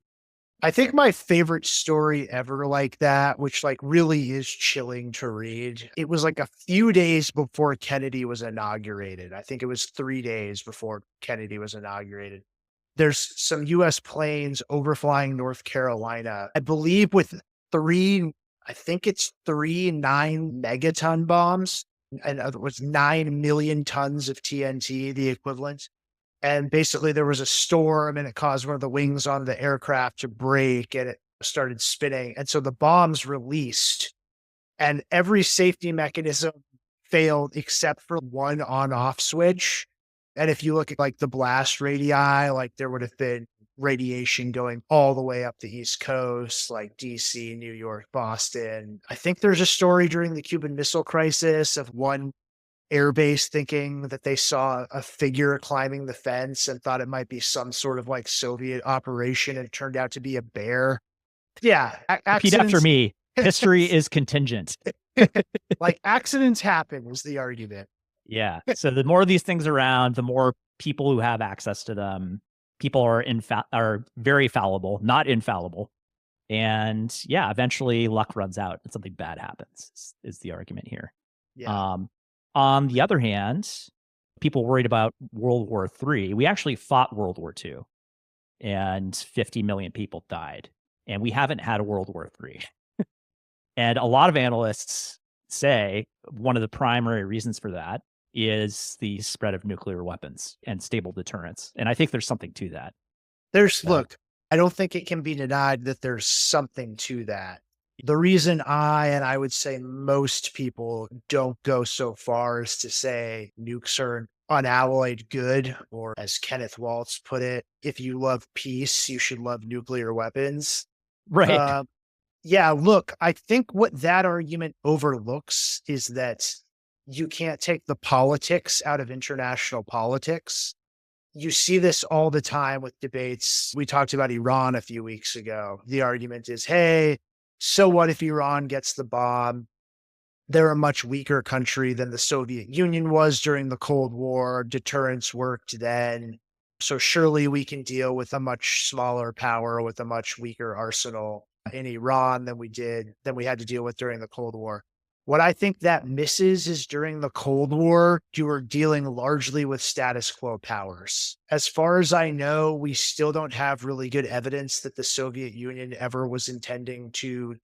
I think my favorite story ever like that, which like really is chilling to read. It was like a few days before Kennedy was inaugurated. I think it was 3 days before Kennedy was inaugurated. There's some US planes overflying North Carolina, I believe with three, I think it's three 9 megaton bombs. And it was 9 million tons of TNT, the equivalent. And basically, there was a storm and it caused one of the wings on the aircraft to break and it started spinning. And so the bombs released and every safety mechanism failed except for one on off switch. And if you look at like the blast radii, like there would have been radiation going all the way up the East Coast, like DC, New York, Boston. I think there's a story during the Cuban Missile Crisis of one airbase thinking that they saw a figure climbing the fence and thought it might be some sort of like Soviet operation and it turned out to be a bear. Yeah, Repeat after accidents. me. History is contingent. Like accidents happen is the argument. Yeah. So the more of these things around, the more people who have access to them, people are very fallible, not infallible. And yeah, eventually luck runs out and something bad happens is the argument here. Yeah. On the other hand, people worried about World War III. We actually fought World War II and 50 million people died. And we haven't had a World War III. And a lot of analysts say one of the primary reasons for that is the spread of nuclear weapons and stable deterrence. And I think there's something to that. Look, I don't think it can be denied that there's something to that. The reason I would say most people don't go so far as to say nukes are an unalloyed good, or as Kenneth Waltz put it, if you love peace, you should love nuclear weapons. Right. Yeah, look, I think what that argument overlooks is that you can't take the politics out of international politics. You see this all the time with debates. We talked about Iran a few weeks ago. The argument is, hey, so what if Iran gets the bomb? They're a much weaker country than the Soviet Union was during the Cold War. Deterrence worked then. So surely we can deal with a much smaller power with a much weaker arsenal in Iran than we had to deal with during the Cold War. What I think that misses is during the Cold War, you were dealing largely with status quo powers. As far as I know, we still don't have really good evidence that the Soviet Union ever was intending to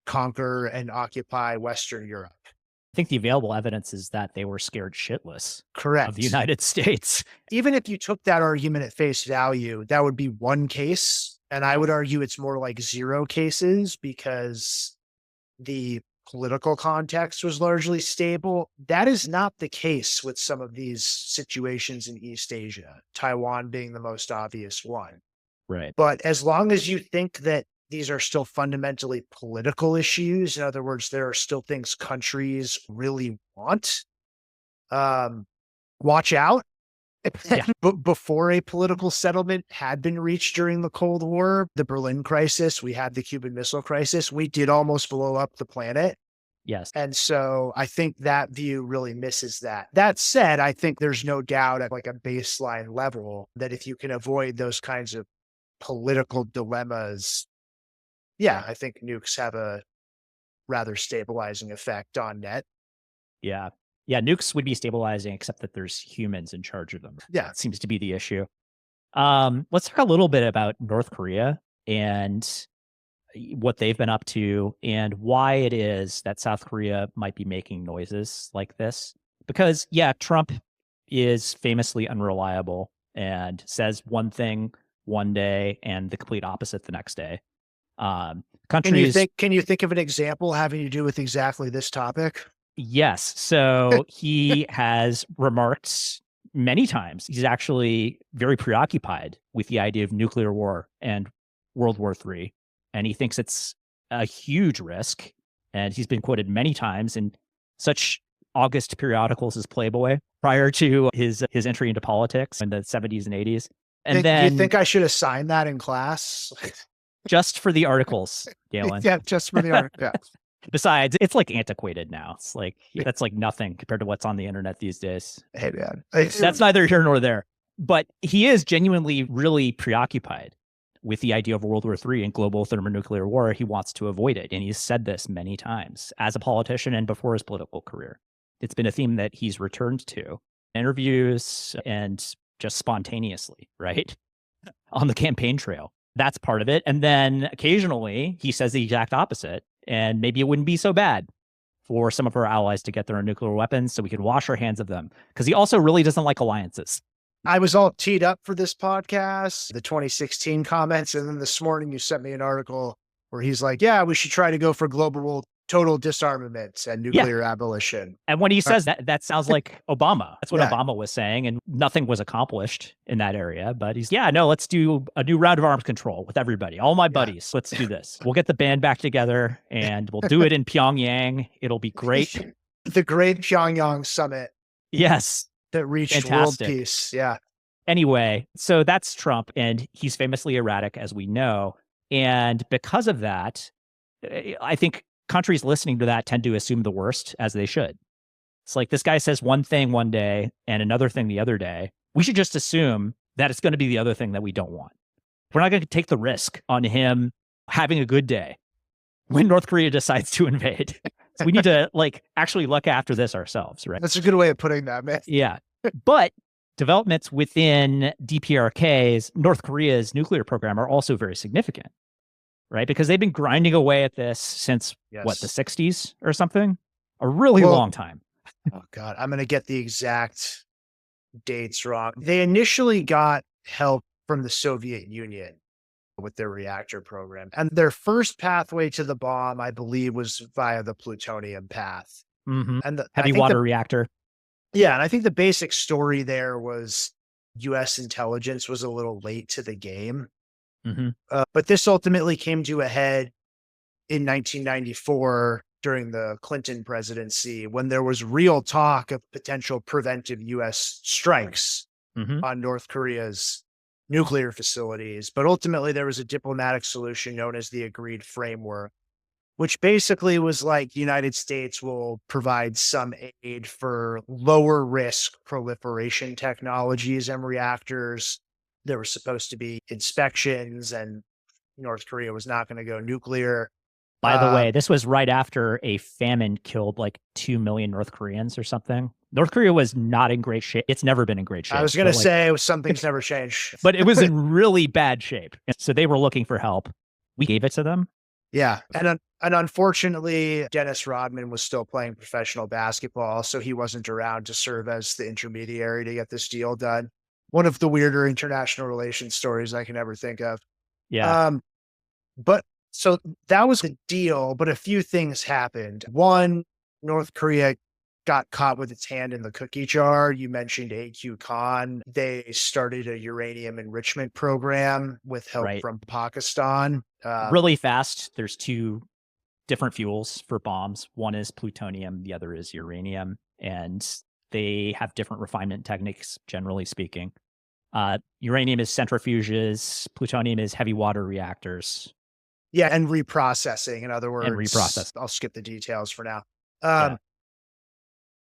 conquer and occupy Western Europe. I think the available evidence is that they were scared shitless Correct. of the United States. Even if you took that argument at face value, that would be one case. And I would argue it's more like 0 cases because the political context was largely stable. That is not the case with some of these situations in East Asia, Taiwan being the most obvious one. Right. But as long as you think that these are still fundamentally political issues, in other words, there are still things countries really want, watch out. Yeah. Before a political settlement had been reached during the Cold War, the Berlin crisis, we had the Cuban Missile Crisis, we did almost blow up the planet. Yes. And so I think that view really misses that. That said, I think there's no doubt at like a baseline level that if you can avoid those kinds of political dilemmas, yeah, I think nukes have a rather stabilizing effect on net. Yeah. Yeah, nukes would be stabilizing, except that there's humans in charge of them. Yeah. That seems to be the issue. Let's talk a little bit about North Korea and what they've been up to and why it is that South Korea might be making noises like this. Because, yeah, Trump is famously unreliable and says one thing one day and the complete opposite the next day. Countries. Can you think of an example having to do with exactly this topic? Yes. So he has remarked many times. He's actually very preoccupied with the idea of nuclear war and World War III. And he thinks it's a huge risk. And he's been quoted many times in such August periodicals as Playboy prior to his entry into politics in the 70s and 80s. And then you think I should have signed that in class? Just for the articles, Galen. Yeah, just for the article. Yeah. Besides, it's like antiquated now. It's like, that's like nothing compared to what's on the internet these days. Hey, man. That's neither here nor there. But he is genuinely really preoccupied with the idea of World War III and global thermonuclear war. He wants to avoid it. And he's said this many times as a politician and before his political career. It's been a theme that he's returned to in interviews and just spontaneously, right? on the campaign trail. That's part of it. And then occasionally he says the exact opposite. And maybe it wouldn't be so bad for some of our allies to get their own nuclear weapons so we could wash our hands of them. Because he also really doesn't like alliances. I was all teed up for this podcast, the 2016 comments. And then this morning you sent me an article where he's like, yeah, we should try to go for global total disarmament and nuclear abolition. And when he says that, that sounds like Obama. That's what Yeah. Obama was saying. And nothing was accomplished in that area. But he's, yeah, no, let's do a new round of arms control with everybody. All my buddies. Let's do this. We'll get the band back together and we'll do it in Pyongyang. It'll be great. The great Pyongyang summit Yes. that reached Fantastic. world peace. Yeah. Anyway, so that's Trump, and he's famously erratic, as we know. And because of that, I think countries listening to that tend to assume the worst, as they should. It's like this guy says one thing one day and another thing the other day. We should just assume that it's going to be the other thing that we don't want. We're not going to take the risk on him having a good day when North Korea decides to invade. So we need to actually look after this ourselves, right? That's a good way of putting that, man. Yeah. But developments within DPRK's, North Korea's nuclear program, are also very significant, right? Because they've been grinding away at this since, the 60s or something? A really long time. Oh, God. I'm going to get the exact dates wrong. They initially got help from the Soviet Union with their reactor program. And their first pathway to the bomb, I believe, was via the plutonium path. Mm-hmm. And heavy water reactor. Yeah. And I think the basic story there was U.S. intelligence was a little late to the game. Mm-hmm. But this ultimately came to a head in 1994 during the Clinton presidency, when there was real talk of potential preventive U.S. strikes on North Korea's nuclear facilities. But ultimately, there was a diplomatic solution known as the Agreed Framework, which basically was like the United States will provide some aid for lower risk proliferation technologies and reactors. There were supposed to be inspections, and North Korea was not going to go nuclear. By the way, this was right after a famine killed 2 million North Koreans or something. North Korea was not in great shape. It's never been in great shape. I was going to say something's never changed. But it was in really bad shape. So they were looking for help. We gave it to them. Yeah. And unfortunately, Dennis Rodman was still playing professional basketball, so he wasn't around to serve as the intermediary to get this deal done. One of the weirder international relations stories I can ever think of. Yeah. But so that was the deal, but a few things happened. One, North Korea got caught with its hand in the cookie jar. You mentioned AQ Khan. They started a uranium enrichment program with help from Pakistan. Really fast. There's two different fuels for bombs. One is plutonium. The other is uranium. And they have different refinement techniques, generally speaking. Uranium is centrifuges. Plutonium is heavy water reactors. Yeah, and reprocessing, in other words. And reprocess. I'll skip the details for now.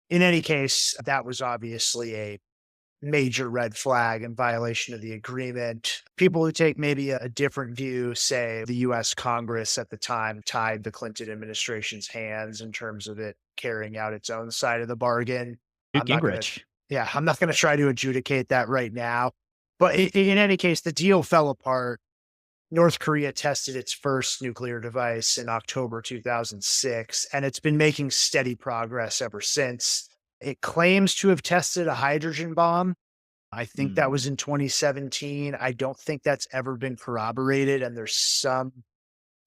In any case, that was obviously a major red flag in violation of the agreement. People who take maybe a different view say the U.S. Congress at the time tied the Clinton administration's hands in terms of it carrying out its own side of the bargain. Gingrich. I'm not going to try to adjudicate that right now. But in any case, the deal fell apart. North Korea tested its first nuclear device in October 2006, and it's been making steady progress ever since. It claims to have tested a hydrogen bomb. I think that was in 2017. I don't think that's ever been corroborated, and there's some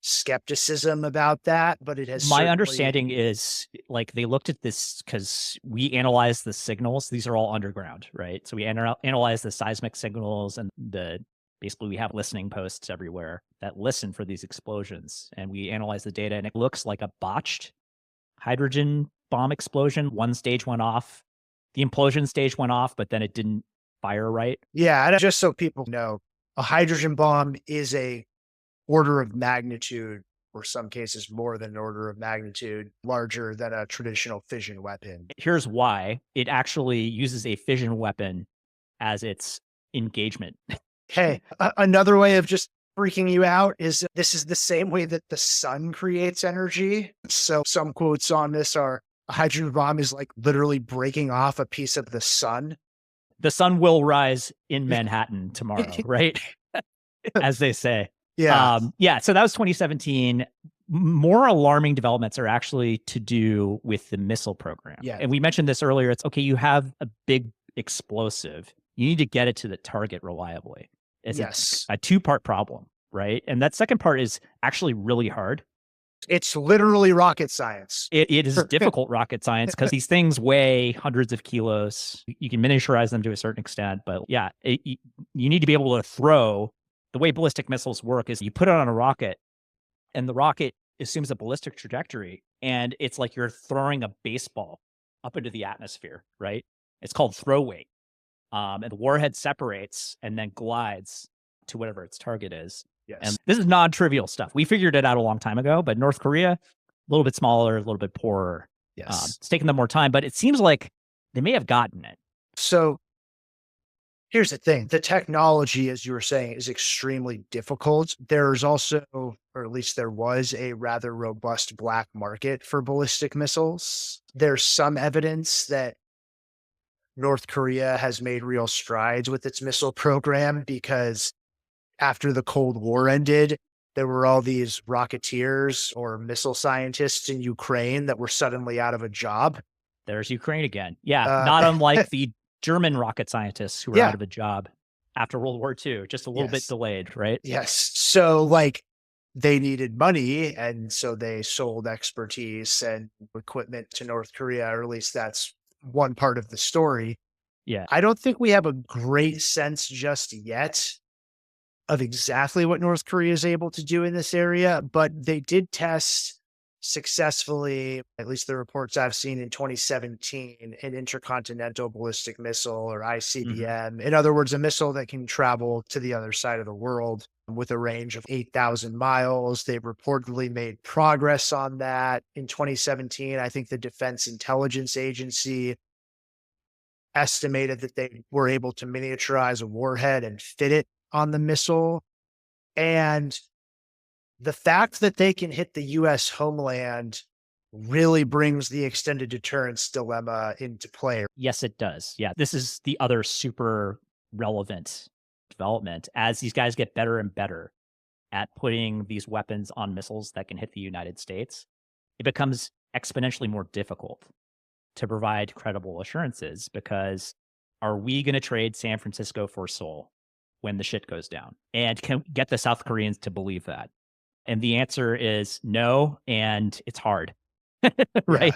skepticism about that, but it has. My understanding is they looked at this because we analyzed the signals. These are all underground, right? So we analyze the seismic signals and basically we have listening posts everywhere that listen for these explosions, and we analyze the data, and it looks like a botched hydrogen bomb explosion. One stage went off, the implosion stage went off, but then it didn't fire right. Yeah, and just so people know, a hydrogen bomb is a order of magnitude, or some cases more than an order of magnitude, larger than a traditional fission weapon. Here's why. It actually uses a fission weapon as its engagement. Hey, another way of just freaking you out is this is the same way that the sun creates energy. So some quotes on this are, a hydrogen bomb is like literally breaking off a piece of the sun. The sun will rise in Manhattan tomorrow, right? as they say. Yeah. Yeah, so that was 2017. More alarming developments are actually to do with the missile program. Yeah. And we mentioned this earlier. It's okay, you have a big explosive. You need to get it to the target reliably. It's Yes. a two-part problem, right? And that second part is actually really hard. It's literally rocket science. It is difficult rocket science because these things weigh hundreds of kilos. You can miniaturize them to a certain extent, but yeah, you need to be able to throw. The way ballistic missiles work is you put it on a rocket, and the rocket assumes a ballistic trajectory, and it's like you're throwing a baseball up into the atmosphere, right? It's called throw weight. And the warhead separates and then glides to whatever its target is. And Yes. this is non-trivial stuff. We figured it out a long time ago, but North Korea, a little bit smaller, a little bit poorer. Yes. It's taken them more time, but it seems like they may have gotten it. So here's the thing. The technology, as you were saying, is extremely difficult. There's also, or at least there was, a rather robust black market for ballistic missiles. There's some evidence that North Korea has made real strides with its missile program because after the Cold War ended, there were all these rocketeers or missile scientists in Ukraine that were suddenly out of a job. There's Ukraine again. Yeah, Uh, not unlike the German rocket scientists who were out yeah, of a job after World War II, just a little bit yes, delayed, right? yes. So, like, they needed money, and so they sold expertise and equipment to North Korea, or at least that's one part of the story. Yeah. I don't think we have a great sense just yet of exactly what North Korea is able to do in this area, but they did test successfully, at least the reports I've seen in 2017, an intercontinental ballistic missile or Mhm. ICBM. In other words, a missile that can travel to the other side of the world with a range of 8,000 miles. They've reportedly made progress on that. In 2017, I think the Defense Intelligence Agency estimated that they were able to miniaturize a warhead and fit it on the missile. And the fact that they can hit the US homeland really brings the extended deterrence dilemma into play. Yes, it does. Yeah, this is the other super relevant development as these guys get better and better at putting these weapons on missiles that can hit the United States. It becomes exponentially more difficult to provide credible assurances because are we going to trade San Francisco for Seoul when the shit goes down? And can get the South Koreans to believe that? And the answer is no, and it's hard, right?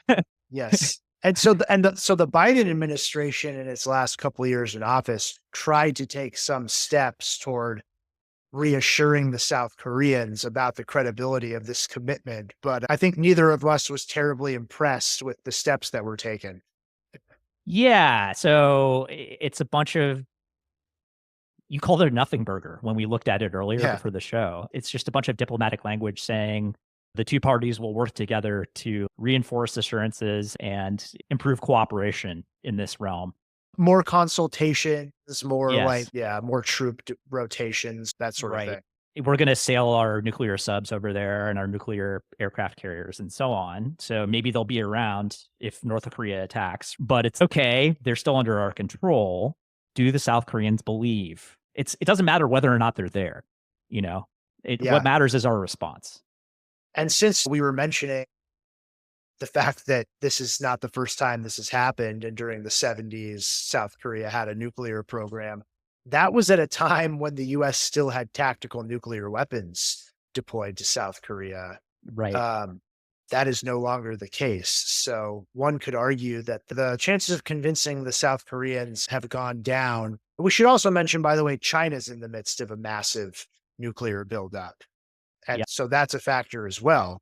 Yeah. Yes. And so the Biden administration in its last couple of years in office tried to take some steps toward reassuring the South Koreans about the credibility of this commitment, but I think neither of us was terribly impressed with the steps that were taken. Yeah, so it's a bunch of you called it a nothing burger when we looked at it earlier Yeah. before the show. It's just a bunch of diplomatic language saying the two parties will work together to reinforce assurances and improve cooperation in this realm. More consultations, more like, Yes, yeah, more rotations, that sort of right. thing. We're going to sail our nuclear subs over there and our nuclear aircraft carriers and so on. So maybe they'll be around if North Korea attacks, but it's okay. They're still under our control. Do the South Koreans believe? It doesn't matter whether or not they're there, you know. What Yeah. matters is our response. And since we were mentioning the fact that this is not the first time this has happened, and during the 70s, South Korea had a nuclear program, that was at a time when the US still had tactical nuclear weapons deployed to South Korea. Right. Um, that is no longer the case. So one could argue that the chances of convincing the South Koreans have gone down. We should also mention, by the way, China's in the midst of a massive nuclear buildup. And Yeah. so that's a factor as well.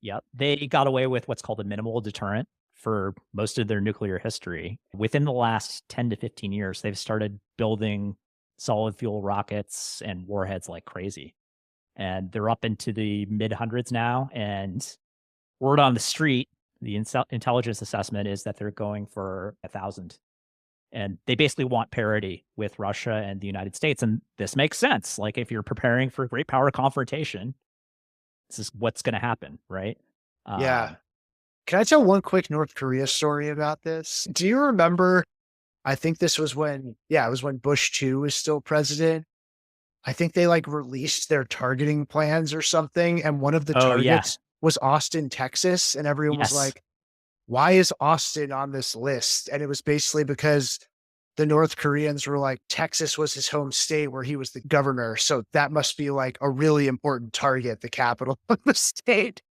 Yep. They got away with what's called a minimal deterrent for most of their nuclear history. Within the last 10 to 15 years, they've started building solid fuel rockets and warheads like crazy. And they're up into the mid hundreds now. And word on the street, the intelligence assessment is that they're going for 1,000. And they basically want parity with Russia and the United States. And this makes sense. Like if you're preparing for great power confrontation, this is what's going to happen, right? Yeah. Um, Can I tell one quick North Korea story about this? Do you remember? I think this was when, yeah, it was when Bush 2 was still president. I think they like released their targeting plans or something. And one of the Oh, yeah. targets was Austin, Texas. And everyone was Yes. like, why is Austin on this list? And it was basically because the North Koreans were like, Texas was his home state where he was the governor. So that must be like a really important target, the capital of the state.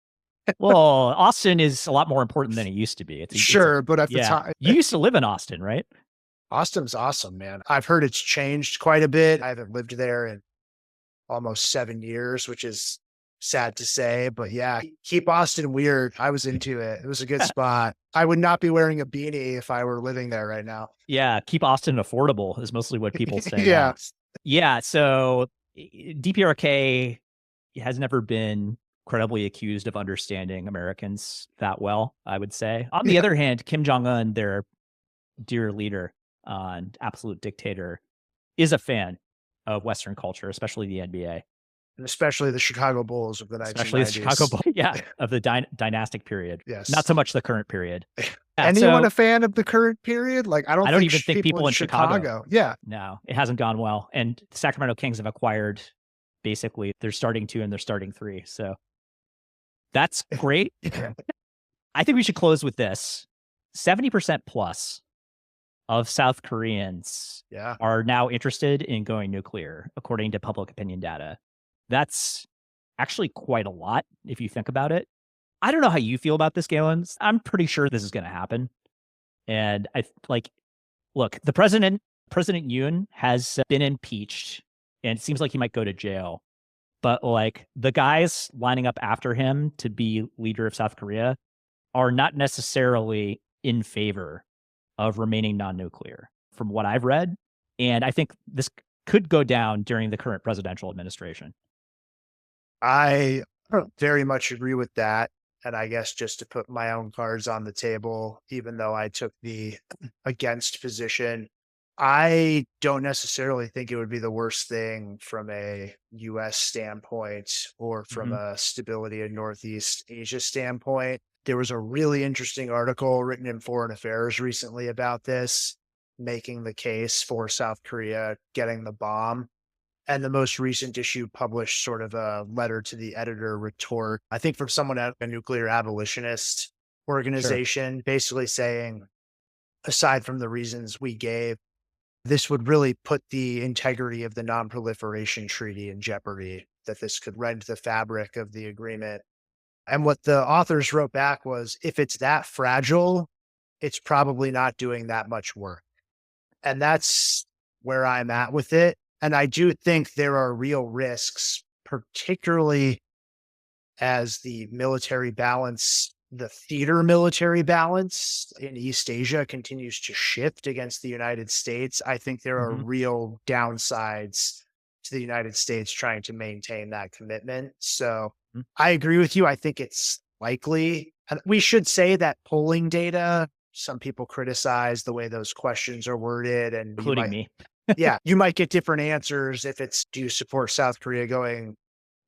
Well, Austin is a lot more important than it used to be. It's a Sure. But at the yeah. time, You used to live in Austin, right? Austin's awesome, man. I've heard it's changed quite a bit. I haven't lived there in almost 7 years, which is sad to say. But yeah, keep Austin weird. I was into it. It was a good spot. I would not be wearing a beanie if I were living there right now. Yeah, keep Austin affordable is mostly what people say Yeah. now. Yeah, so DPRK has never been credibly accused of understanding Americans that well, I would say. On the Yeah. other hand, Kim Jong Un, their dear leader and absolute dictator, is a fan of Western culture, especially the NBA, And especially the Chicago Bulls of the especially the Chicago 1990s. Bulls. Yeah, of the dynastic period, not Yes. so much the current period. Yeah, Anyone so a fan of the current period? Like, I I don't don't think even think people people in in Chicago. Chicago. Yeah. No, it hasn't gone well. And the Sacramento Kings have acquired basically they're starting two and they're starting three. So that's great. I think we should close with this. 70% plus of South Koreans Yeah. are now interested in going nuclear, according to public opinion data. That's actually quite a lot if you think about it. I don't know how you feel about this, Galen. I'm pretty sure this is going to happen. And look, President Yoon has been impeached and it seems like he might go to jail. But like the guys lining up after him to be leader of South Korea are not necessarily in favor of remaining non-nuclear from what I've read. And I think this could go down during the current presidential administration. I very much agree with that. And I guess just to put my own cards on the table, even though I took the against position, I don't necessarily think it would be the worst thing from a US standpoint or from Mhm. a stability in Northeast Asia standpoint. There was a really interesting article written in Foreign Affairs recently about this, making the case for South Korea getting the bomb. And the most recent issue published sort of a letter to the editor retort, I think from someone at a nuclear abolitionist Sure. organization, basically saying, aside from the reasons we gave, this would really put the integrity of the Non-Proliferation Treaty in jeopardy, that this could rend the fabric of the agreement. And what the authors wrote back was, if it's that fragile, it's probably not doing that much work. And that's where I'm at with it. And I do think there are real risks, particularly as the military balance, the theater military balance in East Asia continues to shift against the United States. I think there are Mhm. real downsides to the United States trying to maintain that commitment. So Mhm. I agree with you. I think it's likely. And we should say that polling data, some people criticize the way those questions are worded, and you Including might, me. yeah, you might get different answers if it's, do you support South Korea going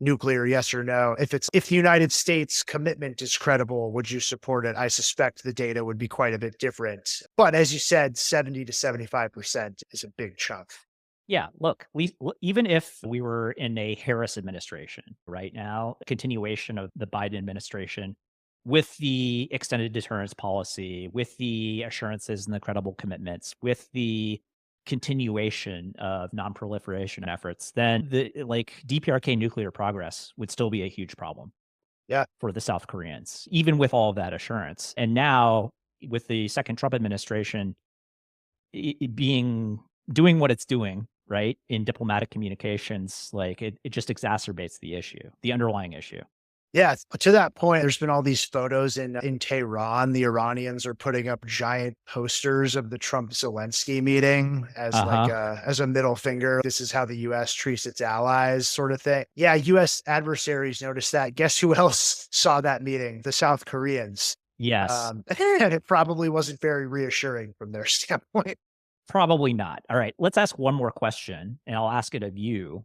nuclear, yes or no? If it's, if the United States commitment is credible, would you support it? I suspect the data would be quite a bit different. But as you said, 70 to 75% is a big chunk. Yeah, look, even if we were in a Harris administration right now, a continuation of the Biden administration with the extended deterrence policy, with the assurances and the credible commitments, with the continuation of non-proliferation efforts, then the DPRK nuclear progress would still be a huge problem Yeah. for the South Koreans, even with all of that assurance. And now with the second Trump administration being doing what it's doing, right, in diplomatic communications, like it just exacerbates the issue, the underlying issue. Yeah, to that point, there's been all these photos in Tehran. The Iranians are putting up giant posters of the Trump Zelensky meeting as like Uh-huh. as a middle finger. This is how the US treats its allies, sort of thing. Yeah, US adversaries noticed that. Guess who else saw that meeting? The South Koreans. Yes. And it probably wasn't very reassuring from their standpoint. Probably not. All right, let's ask one more question, and I'll ask it of you.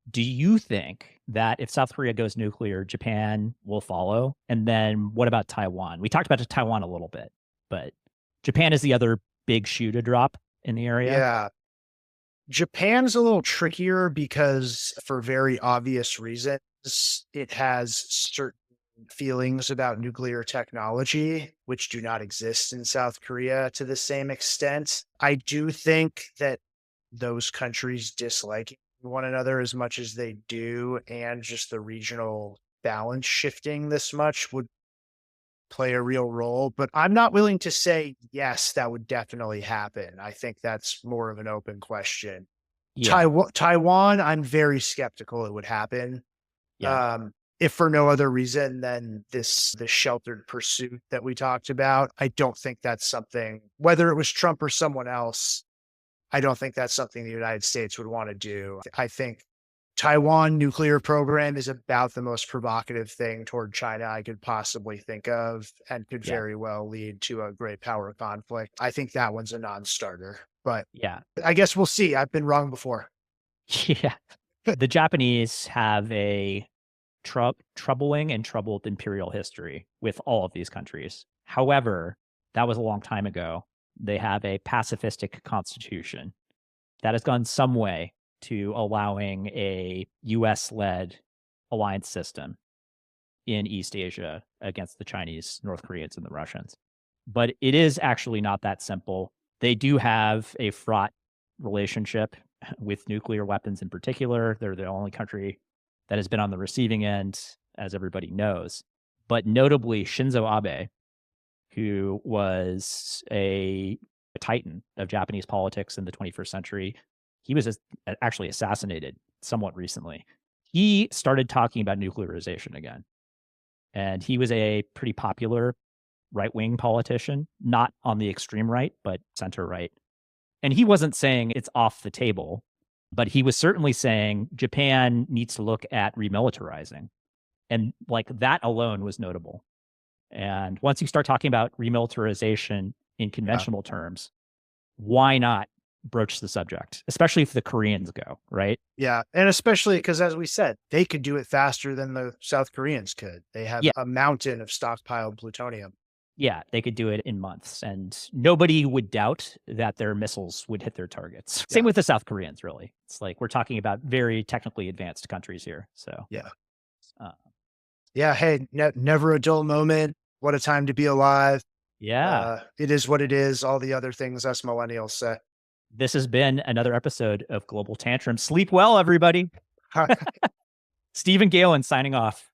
Do you think that if South Korea goes nuclear, Japan will follow? And then what about Taiwan? We talked about Taiwan a little bit, but Japan is the other big shoe to drop in the area. Yeah. Japan's a little trickier because, for very obvious reasons, it has certain feelings about nuclear technology, which do not exist in South Korea to the same extent. I do think that those countries disliking one another as much as they do, and just the regional balance shifting this much would play a real role. But I'm not willing to say, yes, that would definitely happen. I think that's more of an open question. Yeah. Taiwan, I'm very skeptical it would happen. Yeah. If for no other reason than this sheltered pursuit that we talked about. I don't think that's something, whether it was Trump or someone else, I don't think that's something the United States would want to do. I think Taiwan nuclear program is about the most provocative thing toward China I could possibly think of, and could Yeah. very well lead to a great power conflict. I think that one's a non-starter, but Yeah. I guess we'll see. I've been wrong before. Yeah. The Japanese have a troubling and troubled imperial history with all of these countries. However, that was a long time ago. They have a pacifistic constitution that has gone some way to allowing a US led alliance system in East Asia against the Chinese, North Koreans, and the Russians. But it is actually not that simple. They do have a fraught relationship with nuclear weapons in particular. They're the only country that has been on the receiving end, as everybody knows. But notably, Shinzo Abe, who was a titan of Japanese politics in the 21st century, he was actually assassinated somewhat recently. He started talking about nuclearization again. And he was a pretty popular right wing politician, not on the extreme right, but center right. And he wasn't saying it's off the table, but he was certainly saying Japan needs to look at remilitarizing. And like that alone was notable. And once you start talking about remilitarization in Yeah. conventional terms, why not broach the subject, especially if the Koreans go, right? Yeah, and especially because, as we said, they could do it faster than the South Koreans could. They have Yeah. a mountain of stockpiled plutonium. Yeah, they could do it in months, and nobody would doubt that their missiles would hit their targets. Yeah, Same with the South Koreans, really. It's like we're talking about very technically advanced countries here. So, yeah, uh, yeah. Hey, never a dull moment. What a time to be alive. yeah, It is what it is. All the other things us millennials say. this has been another episode of Global Tantrum. Sleep well, everybody. Stephen Galen signing off.